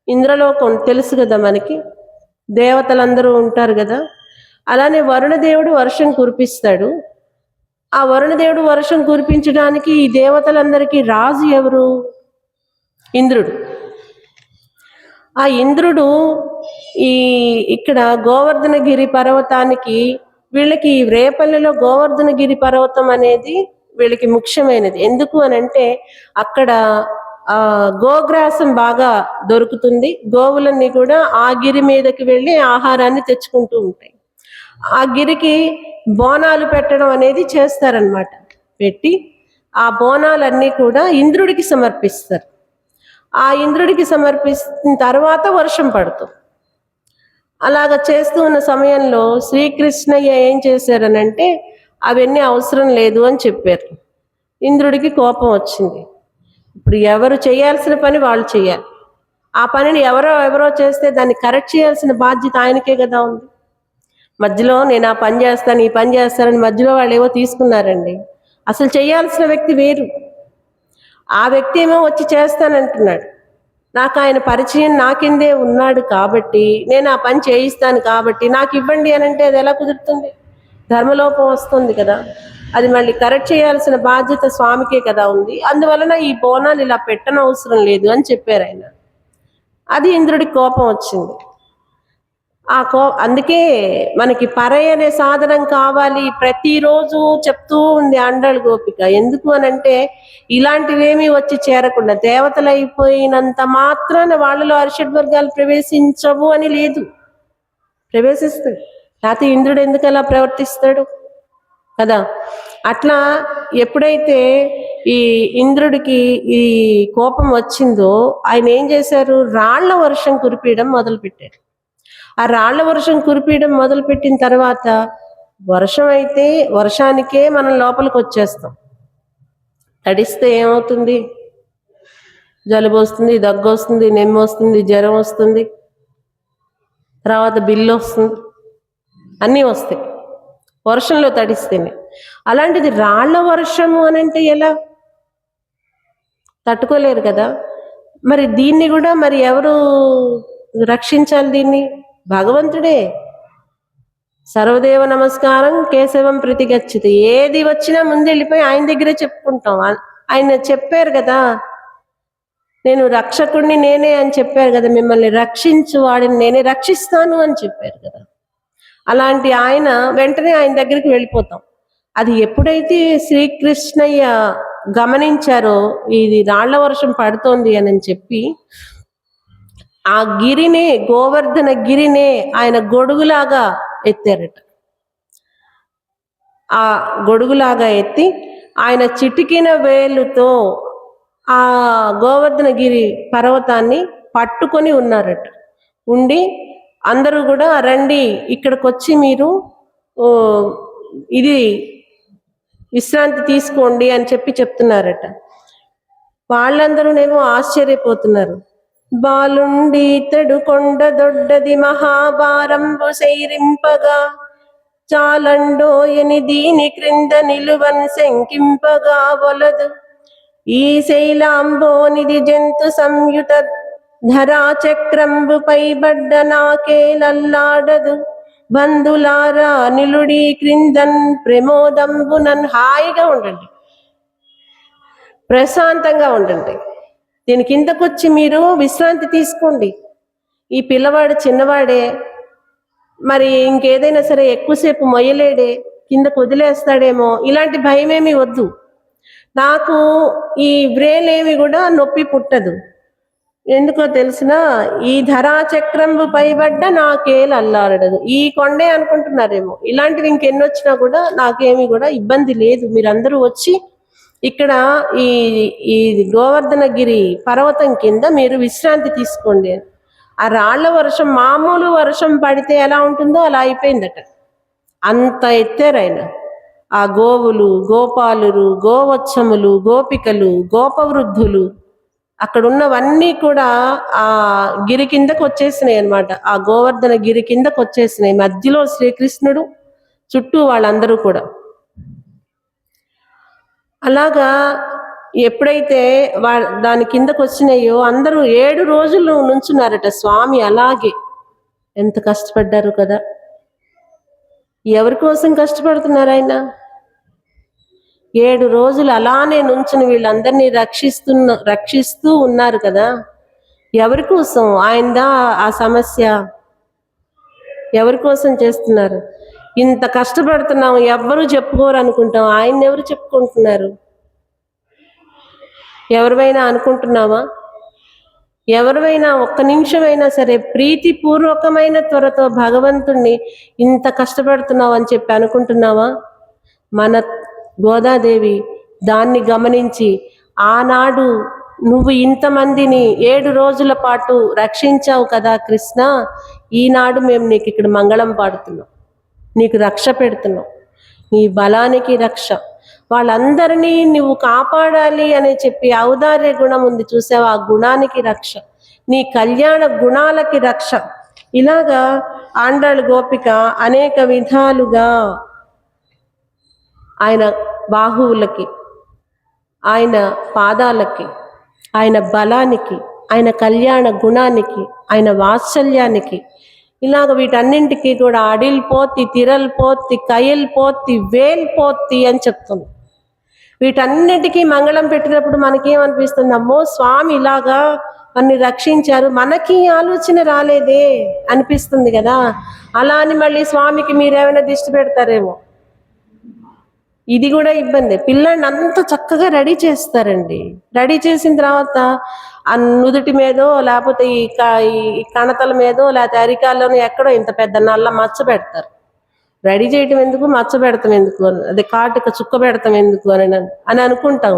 ఇంద్రలోకం తెలుసు కదా మనకి, దేవతలందరూ ఉంటారు కదా. అలానే వరుణదేవుడు వర్షం కురిపిస్తాడు. ఆ వరుణదేవుడు వర్షం కురిపించడానికి ఈ దేవతలందరికీ రాజు ఎవరు, ఇంద్రుడు. ఆ ఇంద్రుడు ఇక్కడ గోవర్ధనగిరి పర్వతానికి, వీళ్ళకి రేపల్లిలో గోవర్ధనగిరి పర్వతం అనేది వీళ్ళకి ముఖ్యమైనది. ఎందుకు అని అంటే అక్కడ గోగ్రాసం బాగా దొరుకుతుంది, గోవులన్నీ కూడా ఆ గిరి మీదకి వెళ్ళి ఆహారాన్ని తెచ్చుకుంటూ ఉంటాయి. ఆ గిరికి బోనాలు పెట్టడం అనేది చేస్తారనమాట. పెట్టి ఆ బోనాలన్నీ కూడా ఇంద్రుడికి సమర్పిస్తారు. ఆ ఇంద్రుడికి సమర్పిస్తున్న తర్వాత వర్షం పడుతుంది. అలాగ చేస్తూ ఉన్న సమయంలో శ్రీకృష్ణయ్య ఏం చేశారనంటే అవన్నీ అవసరం లేదు అని చెప్పారు. ఇంద్రుడికి కోపం వచ్చింది. ఇప్పుడు ఎవరు చేయాల్సిన పని వాళ్ళు చేయాలి, ఆ పనిని ఎవరో చేస్తే దాన్ని కరెక్ట్ చేయాల్సిన బాధ్యత ఆయనకే కదా ఉంది. మధ్యలో నేను ఆ పని చేస్తాను, ఈ పని చేస్తానని మధ్యలో వాళ్ళు ఏవో తీసుకున్నారండి. అసలు చేయాల్సిన వ్యక్తి వేరు, ఆ వ్యక్తి ఏమో వచ్చి చేస్తానంటున్నాడు. నాకు ఆయన పరిచయం నాకిందే ఉన్నాడు కాబట్టి నేను ఆ పని చేయిస్తాను కాబట్టి నాకు ఇవ్వండి అని అంటే అది ఎలా కుదురుతుంది, ధర్మలోపం వస్తుంది కదా. అది మళ్ళీ కరెక్ట్ చేయాల్సిన బాధ్యత స్వామికే కదా ఉంది. అందువలన ఈ బోనాలు ఇలా పెట్టనవసరం లేదు అని చెప్పారు ఆయన. అది ఇంద్రుడికి కోపం వచ్చింది. అందుకే మనకి పరై అనే సాధనం కావాలి ప్రతిరోజు చెప్తూ ఉంది ఆండాళ్ గోపిక. ఎందుకు అనంటే ఇలాంటివేమీ వచ్చి చేరకుండా, దేవతలు అయిపోయినంత మాత్రాన వాళ్ళలో అరిషడ్వర్గాలు ప్రవేశించవు అని లేదు, ప్రవేశిస్తాడు. లేకపోతే ఇంద్రుడు ఎందుకు అలా ప్రవర్తిస్తాడు కదా. అట్లా ఎప్పుడైతే ఈ ఇంద్రుడికి ఈ కోపం వచ్చిందో ఆయన ఏం చేశారు, రాళ్ల వర్షం కురిపించడం మొదలుపెట్టారు. ఆ రాళ్ల వర్షం కురిపించడం మొదలుపెట్టిన తర్వాత వర్షం అయితే వర్షానికే మనం లోపలికి వచ్చేస్తాం. తడిస్తే ఏమవుతుంది, జలుబు వస్తుంది, దగ్గు వస్తుంది, నెమ్ము వస్తుంది, జ్వరం వస్తుంది, తర్వాత బిల్లు వస్తుంది, అన్నీ వస్తాయి వర్షంలో తడిస్తేనే. అలాంటిది రాళ్ల వర్షము అని అంటే ఎలా, తట్టుకోలేరు కదా. మరి దీన్ని కూడా మరి ఎవరు రక్షించాలి, దీన్ని భగవంతుడే. సర్వదేవ నమస్కారం కేశవం ప్రతిగచ్చితి, ఏది వచ్చినా ముందు వెళ్ళిపోయి ఆయన దగ్గరే చెప్పుకుంటాం. ఆయన చెప్పారు కదా, నేను రక్షకుడిని నేనే అని చెప్పారు కదా, మిమ్మల్ని రక్షించు వాడిని నేనే రక్షిస్తాను అని చెప్పారు కదా. అలాంటి ఆయన వెంటనే ఆయన దగ్గరికి వెళ్ళిపోతాం. అది ఎప్పుడైతే శ్రీకృష్ణయ్య గమనించారో ఇది రాళ్ల వర్షం పడుతోంది అని చెప్పి ఆ గిరినే, గోవర్ధన గిరినే ఆయన గొడుగులాగా ఎత్తారట. ఆ గొడుగులాగా ఎత్తి ఆయన చిటికిన వేలుతో ఆ గోవర్ధనగిరి పర్వతాన్ని పట్టుకొని ఉన్నారట. ఉండి అందరూ కూడా రండి ఇక్కడికి వచ్చి మీరు ఇది విశ్రాంతి తీసుకోండి అని చెప్పి చెప్తున్నారట. వాళ్ళందరూనేమో ఆశ్చర్యపోతున్నారు. బాలుండి ఇతడు కొండ దొడ్డది మహాభారంబు సైరింపగా చాలండోయని దీని క్రింద నిలువన్ శంకింపగా వలదు. ఈ శైలాంబోనిది జంతు సంయుత ధరా చక్రంబుపై బడ్డ నాకేలల్లాడదు. బంధులారా నిలుడి క్రిందన్ ప్రమోదంబునన్. హాయిగా ఉండండి, ప్రశాంతంగా ఉండండి, దీని కిందకొచ్చి మీరు విశ్రాంతి తీసుకోండి. ఈ పిల్లవాడు చిన్నవాడే, మరి ఇంకేదైనా సరే ఎక్కువసేపు మొయ్యలేడే, కిందకు వదిలేస్తాడేమో, ఇలాంటి భయమేమి వద్దు. నాకు ఈ వ్రేలేమి కూడా నొప్పి పుట్టదు. ఎందుకో తెలిసిన ఈ ధరాచక్రంబు పైబడ్డ నాకేలు అల్లాడదు. ఈ కొండే అనుకుంటున్నారేమో, ఇలాంటివి ఇంకెన్నొచ్చినా కూడా నాకేమి కూడా ఇబ్బంది లేదు. మీరందరూ వచ్చి ఇక్కడ ఈ ఈ గోవర్ధనగిరి పర్వతం కింద మీరు విశ్రాంతి తీసుకోండి. ఆ రాళ్ల వర్షం మామూలు వర్షం పడితే ఎలా ఉంటుందో అలా అయిపోయిందట. అంత ఎత్తారాయన. ఆ గోవులు, గోపాలురు, గోవత్సములు, గోపికలు, గోపవృద్ధులు అక్కడ ఉన్నవన్నీ కూడా ఆ గిరి కిందకు వచ్చేసినాయి అన్నమాట. ఆ గోవర్ధన గిరి కిందకు వచ్చేసినాయి. మధ్యలో శ్రీకృష్ణుడు, చుట్టూ వాళ్ళందరూ కూడా. అలాగా ఎప్పుడైతే దాని కిందకు వచ్చినాయో అందరూ 7 రోజులు నుంచున్నారట స్వామి. అలాగే ఎంత కష్టపడ్డారు కదా. ఎవరి కోసం కష్టపడుతున్నారు ఆయన? 7 రోజులు అలానే నుంచుని వీళ్ళందరినీ రక్షిస్తూ ఉన్నారు కదా. ఎవరి కోసం ఆయనదా ఆ సమస్య? ఎవరి కోసం చేస్తున్నారు? ఇంత కష్టపడుతున్నాం, ఎవ్వరూ చెప్పుకోరు అనుకుంటాం, ఆయన ఎవరు చెప్పుకుంటున్నారు? ఎవరివైనా అనుకుంటున్నావా? ఎవరివైనా ఒక్క నిమిషమైనా సరే ప్రీతిపూర్వకమైన త్వరతో భగవంతుణ్ణి ఇంత కష్టపడుతున్నావు అని చెప్పి అనుకుంటున్నావా? మన గోదాదేవి దాన్ని గమనించి ఆనాడు నువ్వు ఇంతమందిని 7 రోజుల పాటు రక్షించావు కదా కృష్ణ, ఈనాడు మేము నీకు ఇక్కడ మంగళం పాడుతున్నాం, నీకు రక్ష పెడుతున్నాం, నీ బలానికి రక్ష, వాళ్ళందరినీ నువ్వు కాపాడాలి అని చెప్పి ఔదార్య గుణం ఉంది చూసావు, ఆ గుణానికి రక్ష, నీ కళ్యాణ గుణాలకి రక్ష. ఇలాగా ఆండాళ్ గోపిక అనేక విధాలుగా ఆయన బాహువులకి, ఆయన పాదాలకి, ఆయన బలానికి, ఆయన కళ్యాణ గుణానికి, ఆయన వాత్సల్యానికి, ఇలాగ వీటన్నింటికి కూడా అడిల్ పోతి, తిరల్ పోతి, కయల్ పోతి, వేల్ పోతి అని చెప్తుంది. వీటన్నిటికీ మంగళం పెట్టినప్పుడు మనకేమనిపిస్తుంది? అమ్మో స్వామి ఇలాగా మనని రక్షించారు, మనకి ఆలోచన రాలేదే అనిపిస్తుంది కదా. అలా అని మళ్ళీ స్వామికి మీరేమైనా దిష్టి పెడతారేమో, ఇది కూడా ఇబ్బంది. పిల్లాడిని అంత చక్కగా రెడీ చేస్తారండి. రెడీ చేసిన తర్వాత ఆ నుదుటి మీదో లేకపోతే ఈ కణతల మీదో లేకపోతే అరికాల్లోనో ఎక్కడో ఇంత పెద్ద నల్ల మచ్చ పెడతారు. రెడీ చేయటం ఎందుకు, మచ్చ పెడతాం ఎందుకు, అదే కాటుక చుక్క పెడతాం ఎందుకు అని అనుకుంటాం,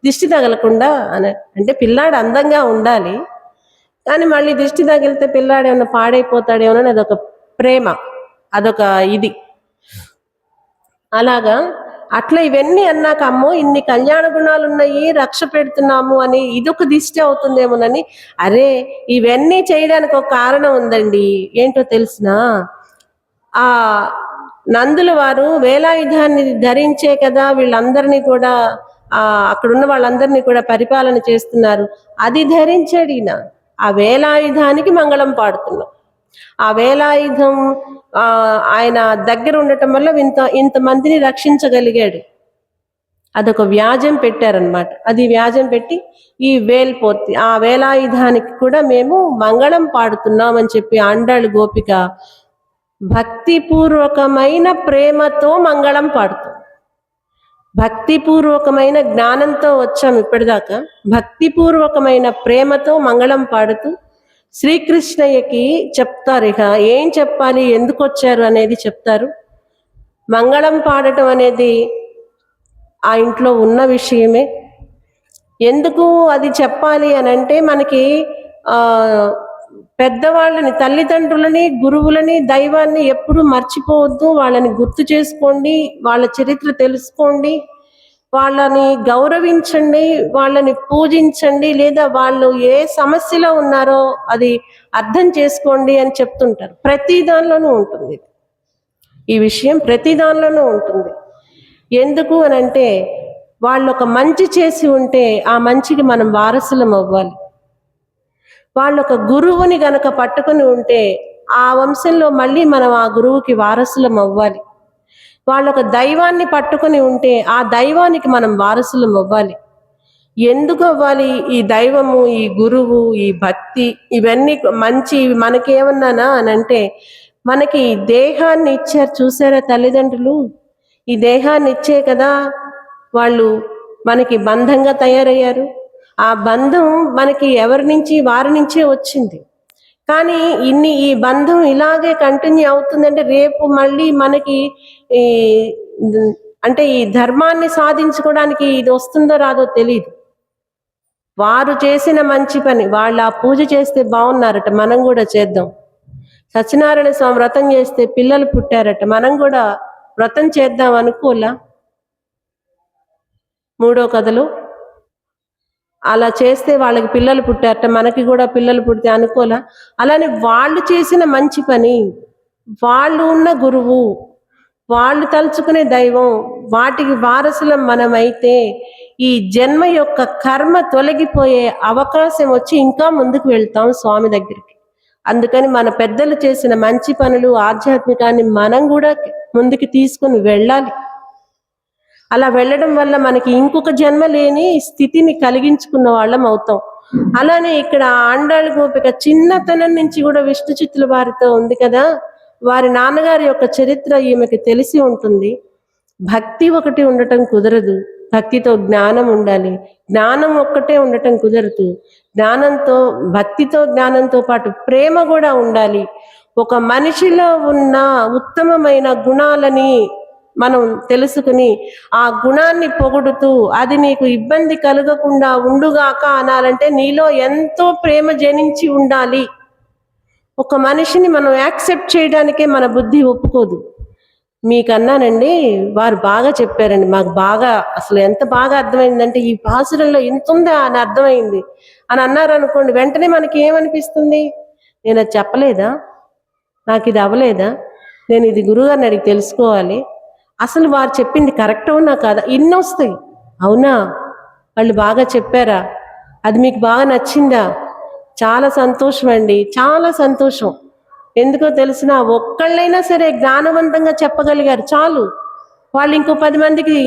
దిష్టి తగలకుండా అని. అంటే పిల్లాడు అందంగా ఉండాలి, కానీ మళ్ళీ దిష్టి తగిలితే పిల్లాడు ఏమన్నా పాడైపోతాడేమోనని అదొక ప్రేమ, అదొక ఇది. అలాగా అట్లా ఇవన్నీ అన్నాక అమ్మో ఇన్ని కళ్యాణ గుణాలు ఉన్నాయి, రక్ష పెడుతున్నాము అని ఇదొక దిష్టి అవుతుందేమోనని, అరే ఇవన్నీ చేయడానికి ఒక కారణం ఉందండి. ఏంటో తెలిసినా, ఆ నందుల వారు వేలాయుధాన్ని ధరించే కదా వీళ్ళందరినీ కూడా అక్కడున్న వాళ్ళందరినీ కూడా పరిపాలన చేస్తున్నారు. అది ధరించాడు ఈయన. ఆ వేలాయుధానికి మంగళం పాడుతున్నాం. ఆ వేలాయుధం ఆయన దగ్గర ఉండటం వల్ల ఇంతమందిని రక్షించగలిగాడు. అదొక వ్యాజం పెట్టారనమాట. అది వ్యాజం పెట్టి ఈ వేల్పోతి, ఆ వేలాయుధానికి కూడా మేము మంగళం పాడుతున్నాం అని చెప్పి ఆండాళ్ గోపిక భక్తిపూర్వకమైన ప్రేమతో మంగళం పాడుతుంది. భక్తిపూర్వకమైన జ్ఞానంతో వచ్చాం ఇప్పటిదాకా. భక్తిపూర్వకమైన ప్రేమతో మంగళం పాడుతూ శ్రీకృష్ణయ్యకి చెప్తారు. ఇక ఏం చెప్పాలి, ఎందుకు వచ్చారు అనేది చెప్తారు. మంగళం పాడటం అనేది ఆ ఇంట్లో ఉన్న విషయమే. ఎందుకు అది చెప్పాలి అని అంటే, మనకి పెద్దవాళ్ళని, తల్లిదండ్రులని, గురువులని, దైవాన్ని ఎప్పుడు మర్చిపోవద్దు. వాళ్ళని గుర్తు చేసుకోండి, వాళ్ళ చరిత్ర తెలుసుకోండి, వాళ్ళని గౌరవించండి, వాళ్ళని పూజించండి, లేదా వాళ్ళు ఏ సమస్యలో ఉన్నారో అది అర్థం చేసుకోండి అని చెప్తుంటారు. ప్రతి దానిలోనూ ఉంటుంది ఈ విషయం, ప్రతి దానిలోనూ ఉంటుంది. ఎందుకు అని అంటే, వాళ్ళు ఒక మంచి చేసి ఉంటే ఆ మంచికి మనం వారసులం అవ్వాలి. వాళ్ళు ఒక గురువుని గనక పట్టుకుని ఉంటే ఆ వంశంలో మళ్ళీ మనం ఆ గురువుకి వారసులం అవ్వాలి. వాళ్ళు ఒక దైవాన్ని పట్టుకుని ఉంటే ఆ దైవానికి మనం వారసులం అవ్వాలి. ఎందుకు అవ్వాలి? ఈ దైవము, ఈ గురువు, ఈ భక్తి, ఇవన్నీ మంచి మనకేమన్నానా అని అంటే, మనకి దేహాన్ని ఇచ్చారు చూసారా తల్లిదండ్రులు, ఈ దేహాన్ని ఇచ్చే కదా వాళ్ళు మనకి బంధంగా తయారయ్యారు. ఆ బంధం మనకి ఎవరి నుంచి, వారి నుంచే వచ్చింది. కానీ ఈ బంధం ఇలాగే కంటిన్యూ అవుతుందంటే రేపు మళ్ళీ మనకి ఈ అంటే ఈ ధర్మాన్ని సాధించుకోవడానికి ఇది వస్తుందో రాదో తెలియదు. వారు చేసిన మంచి పని, వాళ్ళు ఆ పూజ చేస్తే బాగున్నారట, మనం కూడా చేద్దాం. సత్యనారాయణ స్వామి వ్రతం చేస్తే పిల్లలు పుట్టారట, మనం కూడా వ్రతం చేద్దాం అనుకోలా? 3వ కథలో అలా చేస్తే వాళ్ళకి పిల్లలు పుట్టారట, మనకి కూడా పిల్లలు పుడితే అనుకోలా? అలానే వాళ్ళు చేసిన మంచి పని, వాళ్ళు ఉన్న గురువు, వాళ్ళు తలుచుకునే దైవం, వాటికి వారసులం మనమైతే ఈ జన్మ యొక్క కర్మ తొలగిపోయే అవకాశం వచ్చి ఇంకా ముందుకు వెళ్తాం స్వామి దగ్గరికి. అందుకని మన పెద్దలు చేసిన మంచి పనులు, ఆధ్యాత్మికాన్ని మనం కూడా ముందుకు తీసుకుని వెళ్ళాలి. అలా వెళ్ళడం వల్ల మనకి ఇంకొక జన్మ లేని స్థితిని కలిగించుకున్న వాళ్ళం అవుతాం. అలానే ఇక్కడ ఆండాళ్ళ గోపిక చిన్నతనం నుంచి కూడా విష్ణు చిత్తుల వారితో ఉంది కదా. వారి నాన్నగారి యొక్క చరిత్ర ఈమెకి తెలిసి ఉంటుంది. భక్తి ఒకటి ఉండటం కుదరదు, భక్తితో జ్ఞానం ఉండాలి. జ్ఞానం ఒక్కటే ఉండటం కుదరదు, భక్తితో జ్ఞానంతో పాటు ప్రేమ కూడా ఉండాలి. ఒక మనిషిలో ఉన్న ఉత్తమమైన గుణాలని మనం తెలుసుకుని ఆ గుణాన్ని పొగుడుతూ అది నీకు ఇబ్బంది కలగకుండా ఉండుగాక అనాలంటే నీలో ఎంతో ప్రేమ జనించి ఉండాలి. ఒక మనిషిని మనం యాక్సెప్ట్ చేయడానికే మన బుద్ధి ఒప్పుకోదు. మీకన్నానండి, వారు బాగా చెప్పారండి, మాకు బాగా అసలు ఎంత బాగా అర్థమైందంటే ఈ పాసురంలో ఇంత ఉందా అని అర్థమైంది అని అన్నారు అనుకోండి, వెంటనే మనకి ఏమనిపిస్తుంది? నేను అది చెప్పలేదా, నాకు ఇది అవ్వలేదా, నేను ఇది గురువుగారిని అడిగి తెలుసుకోవాలి, అసలు వారు చెప్పింది కరెక్ట్ అవునా కాదా, ఇన్ని వస్తాయి. అవునా, వాళ్ళు బాగా చెప్పారా, అది మీకు బాగా నచ్చిందా, చాలా సంతోషం అండి, చాలా సంతోషం. ఎందుకో తెలిసిన, ఒక్కళ్ళైనా సరే జ్ఞానవంతంగా చెప్పగలిగారు చాలు, వాళ్ళు ఇంకో 10 మందికి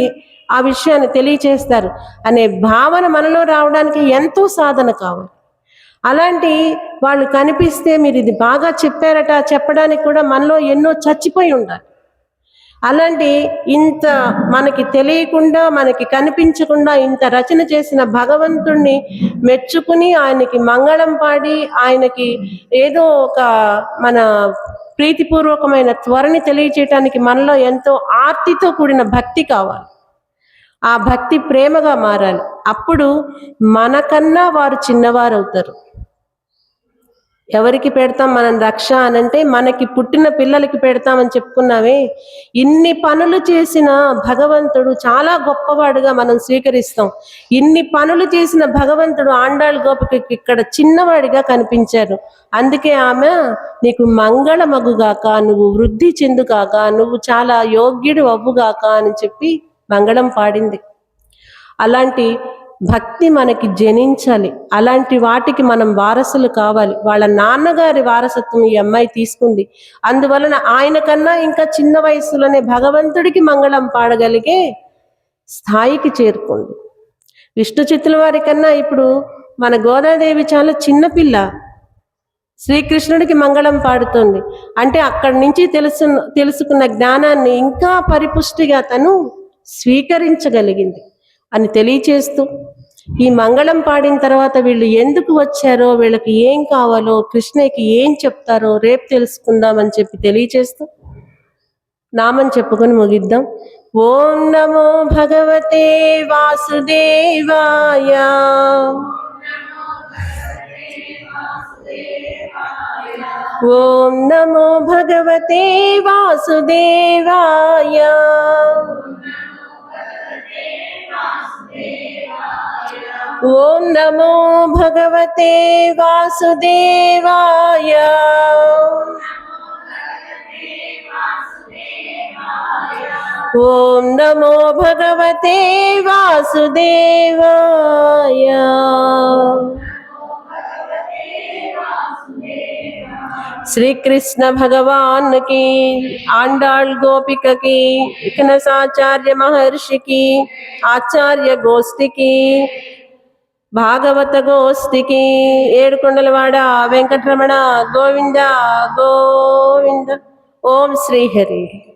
ఆ విషయాన్ని తెలియచేస్తారు అనే భావన మనలో రావడానికి ఎంతో సాధన కావాలి. అలాంటి వాళ్ళు కనిపిస్తే మీరు ఇది బాగా చెప్పారట చెప్పడానికి కూడా మనలో ఎన్నో చచ్చిపోయి ఉండాలి. అలాంటి ఇంత మనకి తెలియకుండా, మనకి కనిపించకుండా ఇంత రచన చేసిన భగవంతుణ్ణి మెచ్చుకుని ఆయనకి మంగళం పాడి, ఆయనకి ఏదో ఒక మన ప్రీతిపూర్వకమైన త్వరని తెలియచేయటానికి మనలో ఎంతో ఆర్తితో కూడిన భక్తి కావాలి. ఆ భక్తి ప్రేమగా మారాలి. అప్పుడు మనకన్నా వారు చిన్నవారు అవుతారు. ఎవరికి పెడతాం మనం రక్ష అనంటే, మనకి పుట్టిన పిల్లలకి పెడతామని చెప్పుకున్నామే. ఇన్ని పనులు చేసిన భగవంతుడు చాలా గొప్పవాడుగా మనం స్వీకరిస్తాం. ఇన్ని పనులు చేసిన భగవంతుడు ఆండాళ్ గోపికకి ఇక్కడ చిన్నవాడిగా కనిపించారు. అందుకే ఆమె నీకు మంగళమగుగాక, నువ్వు వృద్ధి చెందుగాక, నువ్వు చాలా యోగ్యుడు అవ్వుగాక అని చెప్పి మంగళం పాడింది. అలాంటి భక్తి మనకి జనించాలి. అలాంటి వాటికి మనం వారసులు కావాలి. వాళ్ళ నాన్నగారి వారసత్వం ఈ అమ్మాయి తీసుకుంది. అందువలన ఆయన కన్నా ఇంకా చిన్న వయసులోనే భగవంతుడికి మంగళం పాడగలిగే స్థాయికి చేరుకుంది. విష్ణు చిత్తుల వారి కన్నా ఇప్పుడు మన గోదాదేవి చాలా చిన్నపిల్ల, శ్రీకృష్ణుడికి మంగళం పాడుతుంది. అంటే అక్కడి నుంచి తెలుసుకున్న జ్ఞానాన్ని ఇంకా పరిపుష్టిగా తను స్వీకరించగలిగింది అని తెలియచేస్తూ, ఈ మంగళం పాడిన తర్వాత వీళ్ళు ఎందుకు వచ్చారో, వీళ్ళకి ఏం కావాలో, కృష్ణయ్యకి ఏం చెప్తారో రేపు తెలుసుకుందామని చెప్పి తెలియచేస్తూ నామం చెప్పుకొని ముగిద్దాం. ఓం నమో భగవతే వాసుదేవాయ. ఓం నమో భగవతే వాసుదేవాయ. ఓం నమో భగవతే వాసుదేవాయ. ఓం నమో భగవతే వాసుదేవాయ. శ్రీకృష్ణ భగవాన్ की, ఆండాళ్ గోపిక की, విఘ్నసాచార్య మహర్షికి, ఆచార్య గోష్ఠికి, భాగవత గోష్ఠికి, ఏడుకొండలవాడ వెంకటరమణ గోవింద గోవింద. ఓం శ్రీహరి.